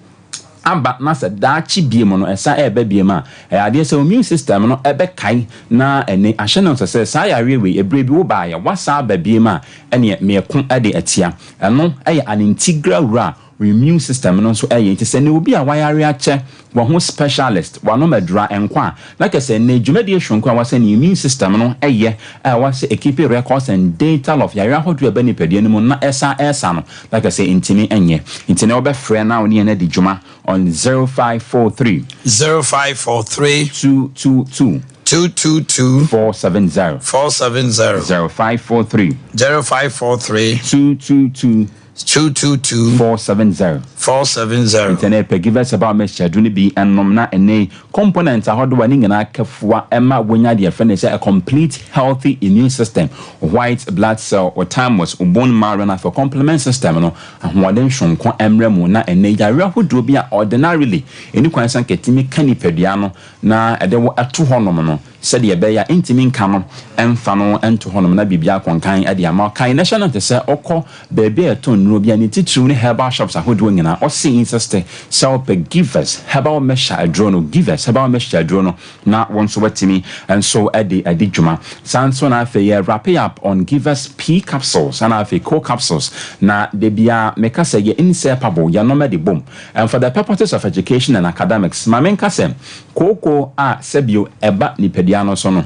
S11: aba na se daachi biemu no esa ebe biema ade se immune system no ebe kai na ene ahye no se sa yare we ebre bi wo ba ya wasa aba biema ene meko ade atia eno an integral role immune system no so enti se ne obi a wayare ache wo ho specialist wa no madura enkwa like say ne dwumade ehwonko wa say ne immune system no wa say keep records and data of yare ahodo aba ni pedie no na esa no like say intimi enye intine obefre na oni na di dwuma on 0543 222 470 0543 222
S1: 222
S11: 470
S1: 470.
S11: internet pe give us about message do be enom na ene component ahodo wa ni nyina kafua ema wonya de friend say a complete healthy immune system, white blood cell or thymus bone marrow na for complement system no ahoden hwonko emremu na ene yare ahodo bi a ordinarily eni kwan san ketimi kanipadua no na ede wo ato honom no said ye beya intimi nka no emfa no ento honom na bibia konkan ade ama kan national te say okọ bebe eton no bia ni titru ne herbal shops ahodo nyina o see insist so pe give us herbal measure adrono give us herbal measure adrono na won so wetimi and so ade dwuma sanso na afa ye wrap up on give us P capsules and afa co capsules na de bia meka say ye inseparable ya no me de bom and for the purposes of education and academics ma menka say koko a sebio eba ni no so no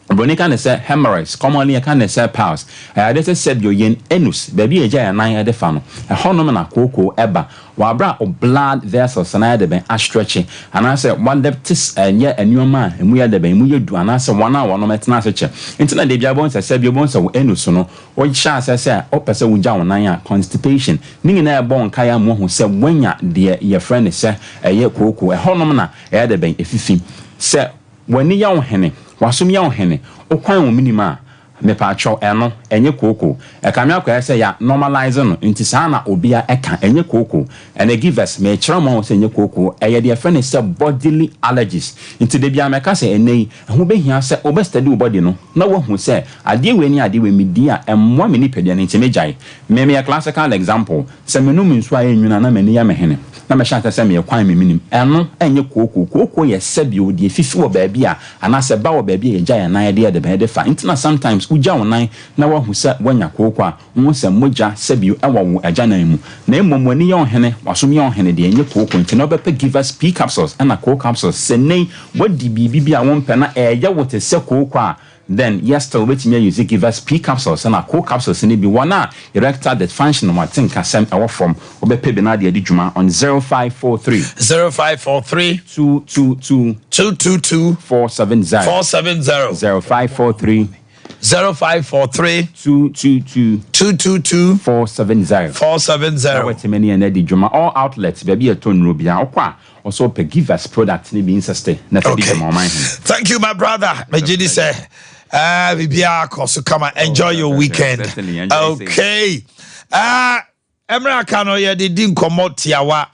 S11: Bonica ne say hemorrhoids commonly can say pals I just said your yen enus baby eja ya nan de fa no e honom na koko eba wa bra o blood vessels na de ben astretch and I say one leptis enye anuoma emu ya de ben emu yedu and I say one hour no metena se che intina de bia bon say bio bon say enus no o sha say o pese wo ja wonan ya constipation ni na e bon kaya mo ho say wanya de ye friend say eye koko e honom na e de ben efifi say wani ya ohene wasum ya ohene okwan wo minima me pa acho eno enye koko e ka me akwa say ya normalize no nti sa na obia eka enye koko and give us me kira mo say enye koko e ye de friend say bodily allergies nti de bia me ka say enei ho behia say obestadi wo body no na wo hu say ade we ni ade we medi a emmo me ni pedia nti me jai me a classical example say menum nsu aye nwuna na mani ya mehene na me shanta say me kwan me minim eno enye koko ye sabio de fifi wo ba bia ana se ba wo ba bia ye jai na ye de be de fa nti sometimes uja wonan na wahu se wanya koko a wo se moja sabio ewo wo ajanan mu na emomwani ye ohene wasom ye ohene de enye koko nti no bepe give us P capsules and a co capsules se nei wadi bibi a won pe na eya wote se koko a then yes still wait me use give us P capsules and a co capsules ni bi wana erectile dysfunction what think asem ewo from obepe be na de adwuma on 0543 222 470 0543
S1: 222
S11: 470 what many and Eddie Juma all outlets baby a ton rubia okwa also pe give us product ni be insisted na
S1: okay. Thank you my brother Mejidi say bibia koso come and enjoy your weekend okay Emra kano ye de din komotiawa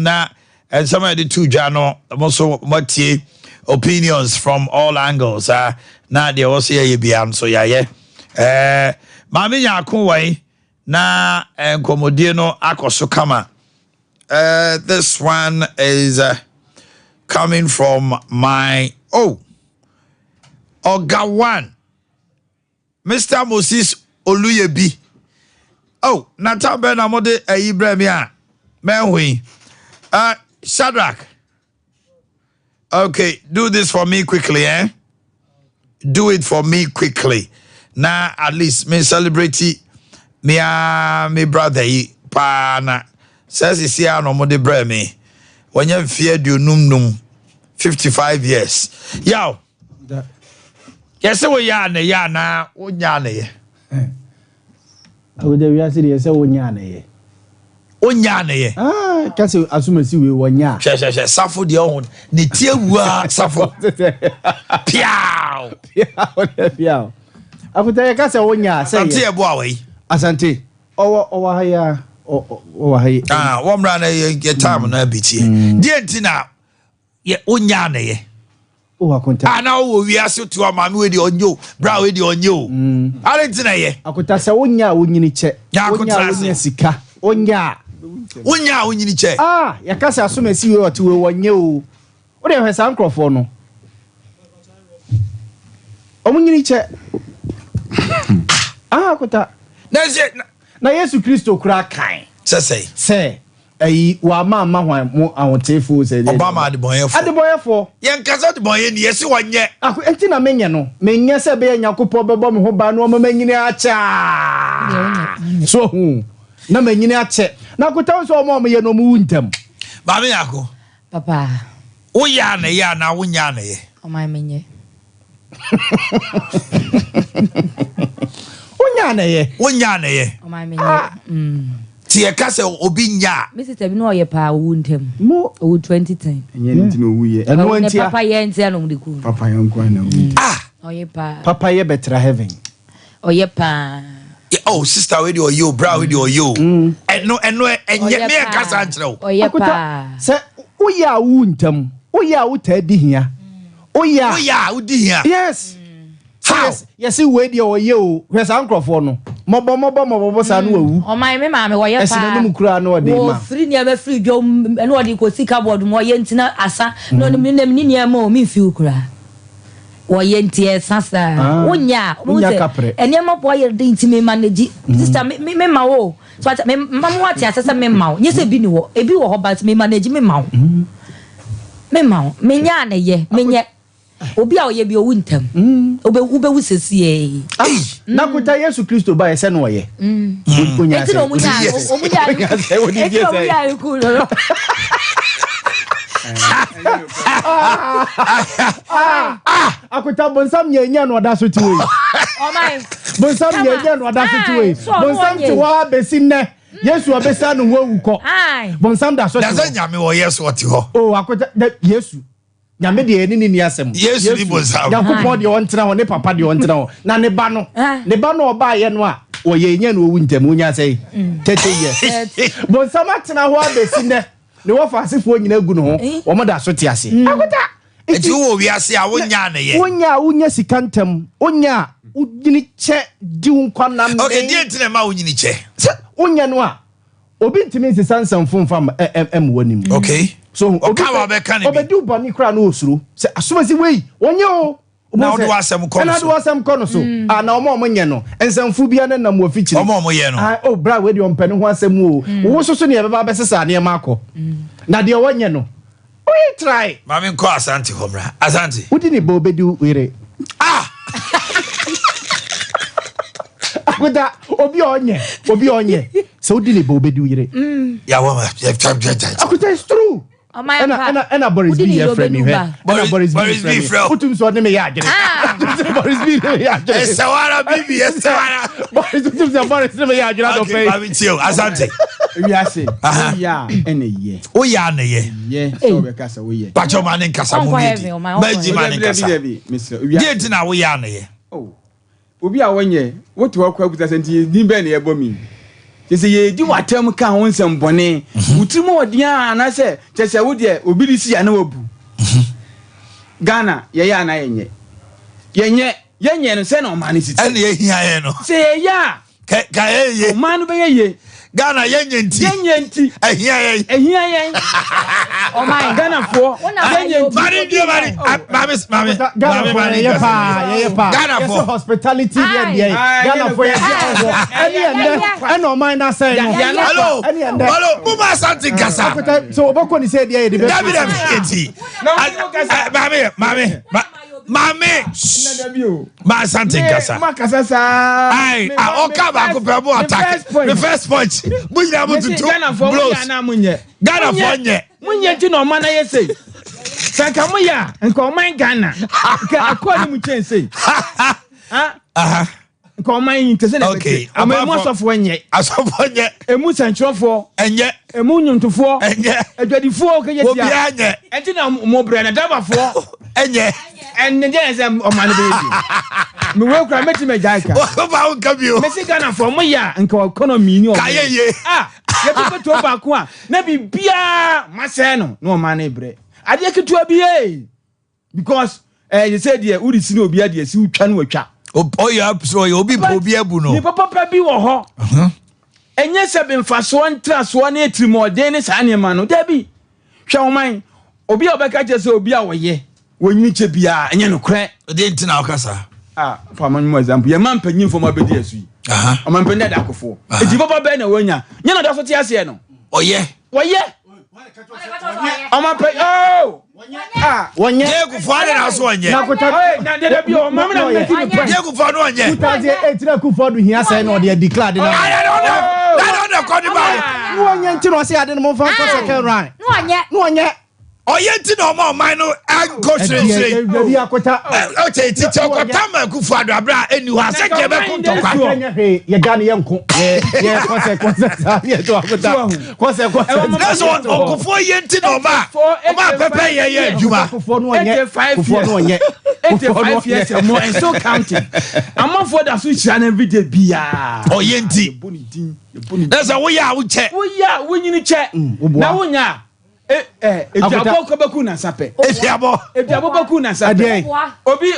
S1: na and some of the two jano also matie opinions from all angles na de was here bia so ya mami yakun wai na enkomodie no akoso kama this one is coming from my Ogawan Mr. Moses Oluyebi Nata Ben Amode Ibrahimia Menhui Shadrach. Okay, do this for me quickly, Do it for me quickly. Now at least me celebrate me brother pana says is here no more de bre me. When you fear do num 55 years. Yo. Yes, we ya na onya ne ye.
S2: Awo de wi ase de say onya ne ye.
S1: Onya ne ye.
S2: Kasi asumasi we wonya.
S1: Hwe safo de ohun ne tie wua safo. Piao.
S2: Piao. Afuta ye kasi wonya say.
S1: Asante e bo awai.
S2: Asante. Owa haya owa hayi.
S1: Wo mra na ye time na bitie. Die ntina ye onya ne ye. Na wo wi aso to amame we de onyo bra we de onyo arentina ye
S2: akota se wonya wonyini che wonya sika wonya
S1: wonyini che
S2: ya kasa asomasi we ote we wonye o de hwe san krofo no omunyini che akota na Yesu Kristo kura kan se ayi wa mama hwan mo awotefo se de
S1: Obama adeboyefo yen kasa adeboye ni yesi wanye
S2: ako enti na menye no menye se be Yakobɔ bebo me ho ba no manyini acha so hu na manyini ache na kota so mo ye no mu ntam
S1: ba me yako
S6: papa
S1: wo ya na ya na wo nya na ye
S6: o mai menye
S2: wo nya na ye
S6: o mai menye
S1: Tie ka se obi nya.
S6: Me sister bi no oye pa wu ntem.
S2: Mo
S6: o 2010.
S4: Enye nti no wuye.
S2: eno antia.
S6: Papa ye ntia no mdiku.
S4: Papa yanko na wu.
S6: Oye pa.
S2: Papa ye better heaven.
S6: Oye pa.
S1: Oh, sister with you, bra with you. Eno enye me ka sa nkyerɛ.
S6: Oye pa.
S2: Se uya wu ntam. Uya wu ta di hia. Uya
S1: udi hia.
S2: Yes. Yes, we dey oye o. Hwesa nkrofo no. Mobo sa no awu.
S6: O mai me ma me oye pa.
S2: Esene no kura no dey ma.
S6: Wo free ne ma free dwom ene odi ko sika board mo oye ntina asa. No ni ne ma o mi fi kura. Oye ntie sasa. Wonya
S2: kapre.
S6: Ene ma po oye dey ntime manage. Sister me ma wo. So me mamu ati asesa me ma wo. Nyese bi ni wo. Ebi wo ho but me manage me ma wo. Me ma wo. Me nya na ye. Me nye obi a oye bi owu ntam ube wusesi
S2: na kuta Yesu Kristo ba ese no oye
S6: omunya
S2: akuta bonsam nyenya no da so ti we bonsam nyenya no da so ti we bonsam ti wa besinne Yesu obesa no wo wuko bonsam da so ti
S1: da nyame wo Yesu oti ho
S2: akuta Yesu nyame de ni asem
S1: Yesu ni bonsam
S2: yakopɔ de ontena ho ne papa de ontena ho na ne ba no oba ye no a oye nya no owu ntam onya sei 30 years bonsam atena ho abesi ne wo fa asefo nyina gu no ho wo mo da so te ase akota
S1: eti wo wi ase a wonya ne ye
S2: wonya sika ntam wonya unyini che di nkwa na me
S1: okay die ntine ma unyini che
S2: wonya no a obi ntimi nsesansan fomfam wanim
S1: okay
S2: so
S1: okawa be kan
S2: obi du boni kra na osuro se asomasi wei wonye o
S1: na do asem
S2: kono so na omo nye no ensamfu bia na nam wafichiri
S1: omo ye no
S2: oh bra we de ompene ho asem o wo so ne beba besesa ne ma akọ na de wonye no we try
S1: mami nko asante homra asante
S2: udi ni bo bedu were akuta obi onye so udi ni bo bedu were
S1: ya wo ma
S2: akuta is true and Boris B your friend me Boris B friend utum so ne me ya agere Boris B me ya agere
S1: esawara bibi esawara
S2: Boris utum so Boris ne me ya agere do pay
S1: mami tio asante
S4: we ase ya ene ye
S1: o ya ne
S4: ye so be kasa we ye
S1: pacho mane nkasa mu bi maji mane nkasa die tina wo ya ne ye
S4: obi a wonye wotu akwa buta senti ni be ne ebo mi Yese ye di watem ka ho nsem bone utimo odia na se chese wo de obi risi ya na wabu Ghana ye ya na yenye no se na o man city
S1: ene ye hia ye no
S4: se ye ya
S1: ka ye
S4: o man be ye
S1: Ghana yenye nti ehia ye
S6: oh my
S4: Ghana fo yenye nti
S1: mari mami
S2: ye pa Ghana
S1: for
S2: hospitality there Ghana for ye ene o man na say no
S1: hello mama santi kasa
S2: so obako ni say there the best
S1: Mami ma santi kasa
S4: ma kasa sa
S1: ai oka ba ko pe bo attack the first punch bunya mo tutu
S4: Ghana for na munye
S1: Ghana for nye
S4: munye ti no man na yesei sanka mo ya nka o man Ghana ka akọ ni mu chen sei nka o man yin na
S1: okay
S4: emu asofo nye emu santrofo
S1: enye
S4: emu nyuntofo
S1: enye
S4: adwadifo ka yetia
S1: obi anye
S4: enti na mo bre na dabafo
S1: enye
S4: and the say o man be me we kra meti me jaika
S1: o ba o ka bi o
S4: me si Ghana for mo ya nka economy ni o
S1: ka ye
S4: ye to ba ko a na bibia ma se no o man bre ade ketu abi because you said there uri si no obi ade si utwa no atwa
S1: o ya so obi obi abu no
S4: ni papa bi wo ho enye se be mfaso ntra so na etimode ne sa ne ma no da bi hwa o man obi a obeka je se obi a wo ye wonyini che bia enye no kre
S1: de ntina okasa
S4: for my example, your man penny for my BDSU. A man penny that akofo. If you papa be na wonya, nya na da so tia se no.
S1: Oye.
S4: O man penny
S2: wonya.
S1: Ye kufo na so onye.
S2: Na kota
S4: na de bi o mam na make you
S1: ye kufo no onye.
S2: 2008 na kufo do hia say na de declare na.
S1: I don't know ba.
S2: No wonya ntino say ade no mo fa second round.
S6: No onye.
S1: Oye nti na o man no Koshre. Okay, teacher Kotama Kufuado Abra enu ha se ke be kuntokwa.
S2: Ye Ghanaian ko. Yeah, consequences.
S1: That's what Okufo yenti no ma. Ma pepe ye adwuma.
S2: Kufo no onye.
S4: 85 years and more and still counting. I'm for that switch and every day bia.
S1: Oh yenti. That's how we are we check.
S4: We need check. Now we are. Efiabo kobeku na sape.
S1: Efiabo
S4: baku na sape. Obi.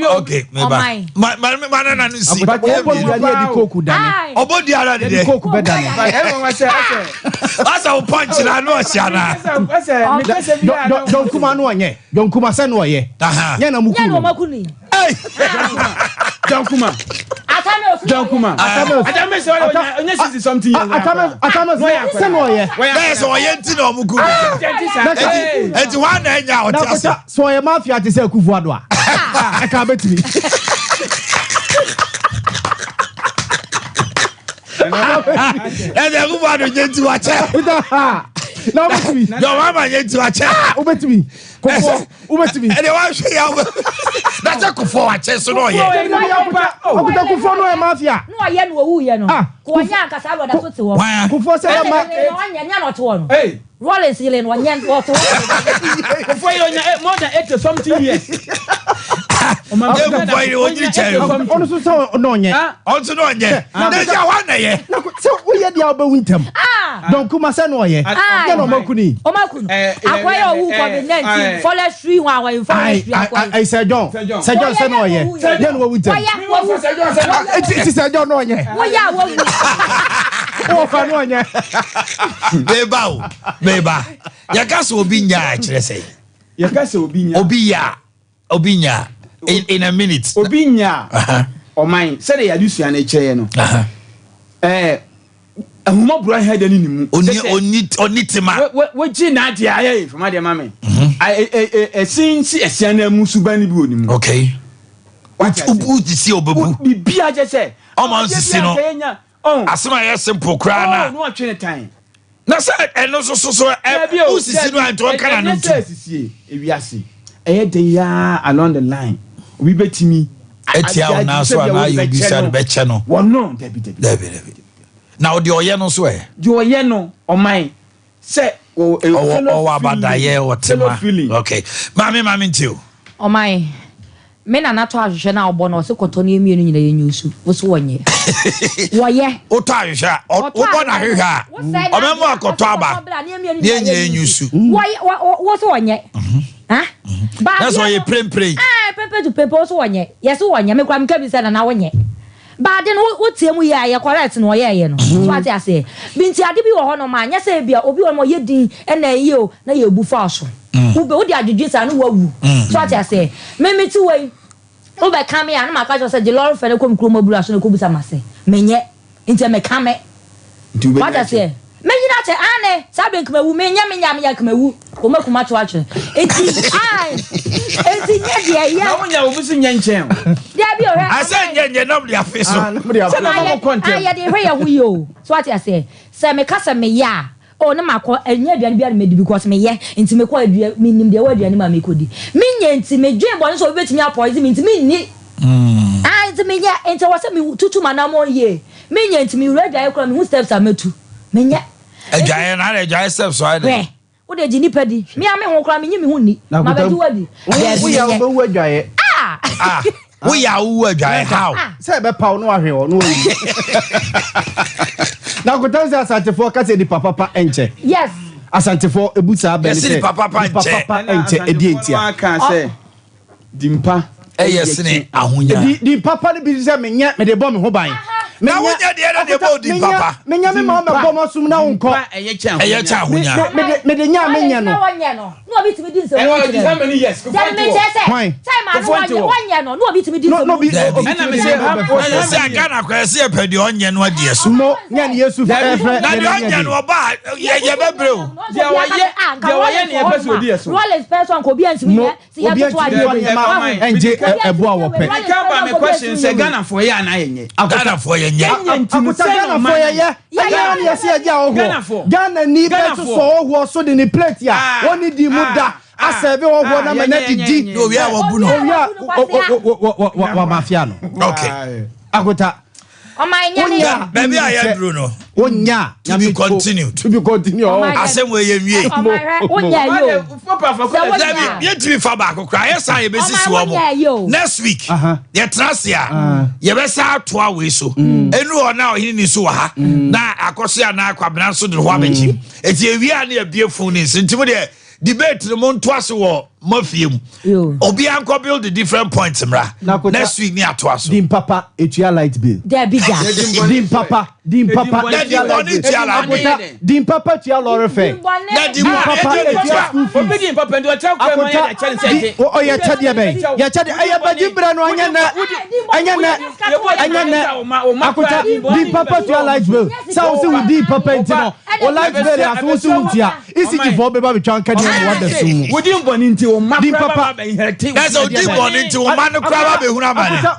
S1: Okay, mana na nusi. Obodi ara de.
S2: Koku beda na.
S4: Everyone say.
S1: Asa o punch na no asiana.
S2: Don kuma no onye. Don kuma se no oye. Nya na muku.
S6: Nya no makuni.
S4: Don kuma. Atame say onye 60 something years.
S2: Atame se no oye.
S1: Yes, oye nti na omuku. Eti one na nya o tiase.
S2: So oye mafia te say Kufuado a. I can bet me.
S1: Ede Kufuado nti wa che.
S2: Na bet me.
S1: Yo mama nti wa che.
S2: O bet me. Kofo, o bet me.
S1: Ede wa hwe ya. Na che Kofo wa che so no oye.
S2: Okuta Kofo no e mafia.
S6: No oye no owu ye no. Ko nya akasa ro da so te wo.
S2: Kofo say ma.
S6: Nya no to wo no.
S4: Hey.
S6: Rollins ile no nya wo to wo.
S4: Kofo yo nya more than 80 something years.
S1: Ono so
S2: so no nye.
S1: Onto no nye. Na ja wa na ye.
S2: Na so wo ye dia oba wuntam. Don kuma se no ye. Ya no makuni.
S6: O makunu. Akwaye owu COVID-19 forestry wa wa forestry akwaye.
S2: I say John se no ye. Ya no wuntam. It say John no ye.
S6: Wo ya wo.
S2: O fa no nye.
S1: Beba. Ya kasa obi nya kire sei.
S4: Ya kasa obi nya.
S1: Obinya in a minute.
S4: Obinya. O mine. Say ya dusu na kire no. Ahuma bro head ani nimu.
S1: Oni tema.
S4: We ji na dia aye from ade mame. Since esiana musubani bi onimu.
S1: Okay. Ubu di si obabu.
S4: Bibia je say.
S1: Oman sisi no. Asema ya simple kra na.
S4: No atwe time.
S1: Na say eno so usisi no anto kana no.
S4: Sisi ewiase. Ya along the line. We betimi.
S1: Etia na so na you be said be che no.
S4: Wono
S1: David. Now the oye no so e.
S4: The oye no o mine. Say o
S1: abadaye o tema. Okay. Mami ntio.
S6: O mine. Me na to ahwehwe na obo no se koto ne emienu nyina ye nyusu. Wo so wonye. Woye.
S1: O to ahwehwe. Obo na hwehwe. O memo akoto aba. Ne nyina nyusu.
S6: Woye wo so wonye.
S1: That's why you pray.
S6: Pray to people so wonye. Yes wonye me kwa mka bi se na wonye. Ba de no wotiemu ya ye correct no ye no. So ati ase. Binti ade bi wo ho no ma nya se bia obi wo mo ye din na ye o na ye bu fa so. Ube wo di adwudwe sa no wawu. So ati ase. Me ti wei. Wo be kam ya na ma ka jo se de lord fe ne kom kro mabura so ne ko busa mase. Menye. Nti me kam. What I say? Me yina che ane sabe nkmawu me nya nkmawu o makuma to ache enti nye dia ya
S4: na wonya obusu nya nchen
S6: dia bi o he
S1: asa nye nam dia feso
S4: se na mo content
S6: ya de hwe ya hu yo so what I say se me kasa me ya o na makọ enya aduane bia me di because me ye enti me kọ adua me nim de wa aduane ma me kodi me nya enti me dwen bọ so obetimi apoise me enti me ni enti me nya enti wa se me tutu manamo ye me nya enti me ready ayi kọ me hu steps ametu menya
S1: ejaye na ejaye self so ade
S6: wo de jini pedi mi ame ho kra me nyi me hu ni ma ba du wadi
S2: wo ya wo wu adwaye
S1: wo ya wu adwaye how
S2: say be paw no ahwe o no yi na go tell asantefo ka se di papa enche
S6: yes
S2: asantefo ebusa ba ni
S1: se papa
S2: enche edi entia
S4: ka se dimpa
S1: yes ni ahonya
S2: di papa ni bi se me nya me de bo me ho ban
S1: na wonya de na de bo di papa
S2: me nya me ma me bo mo sum na wonko
S1: eye cha ahonya
S2: me de nya me nya no
S6: no obi timi di nse
S4: how many years
S6: go find time wonya no obi timi di nse
S2: no bi
S4: na me
S1: say Ghana kwa se pedi onye no ade so
S2: no nya ni Yesu
S1: na de onye no ba ye bebre o
S4: de waye ne e pese odi eso
S6: rollers person ko bi ansimi ye se ye to ade
S2: ma enje ebo a wo pe
S4: ka ba me question say Ghana for ye na yenye
S1: Ghana for ye
S2: Ghana for ye Ghana ni ase aja oho Ghana ni be to so oho so de ni plate ya woni di mu da asɛbe wɔ hɔ na mana didi
S1: no we are wabuno
S2: wa mafia no
S1: okay
S2: akota
S1: baby I duro no
S2: onya
S1: to be continued asem we ye wie
S6: onya yo
S1: yet to be far back cry yes I be sisi wo next week ye trasia ye be sa to awe so enu o na ohini ni so ha na akose ana akwabena so de ho abegim eti ewie na e biefo ni ntimo de debate no mo nto ase wo mafiem obi anko build the different points mra next week ni ato aso
S2: dim papa etua light bill
S6: there bigger
S2: dim papa dim papa tua lorry fare
S1: dim papa
S4: obi dim papa ndo cha kwa ma ya challenge
S2: o ya chade be ya chade aya baji bra no anya na akota dim papa tua light bill sa o se we dim papa ntino o light bill aso so ntia isiji fo be ba be twan kade mo wada sumu
S4: we dim boni nti o ma
S2: papa
S1: that's o dim boni nti o ma no kra ba be huna ma
S2: akota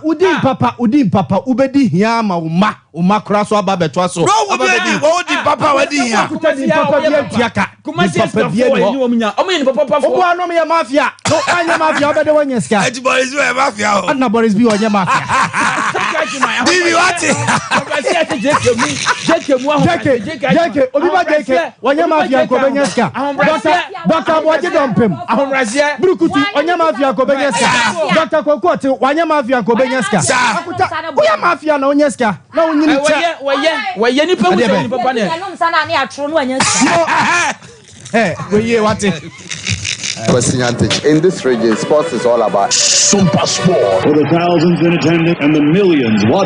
S2: udim papa ubedi hia ma o ma kra so aba beto so
S1: no we di papa we di hia
S2: akota dim papa bi atiaka
S4: kuma se papa bi ni o munya o me ni papa fo
S2: o no me mafia no anya mafia obede wanya ska
S1: eti boys we mafia o
S2: na boys bi wanya mafia
S1: bibi wati
S2: jeke obi ba jeke wanya mafia ko benya ska dr boje dompem
S4: ahomrazie
S2: brukutu wanya mafia ko benya ska dr kokoti wanya mafia ko benya ska akuta wanya mafia na wanya ska na wonyini cha
S4: we ni pa ni papa ne
S6: ni atro no wanya ska
S2: we wati
S12: in this region, sports is all about
S13: Sompa Sport. For the thousands in attendance and the millions watching.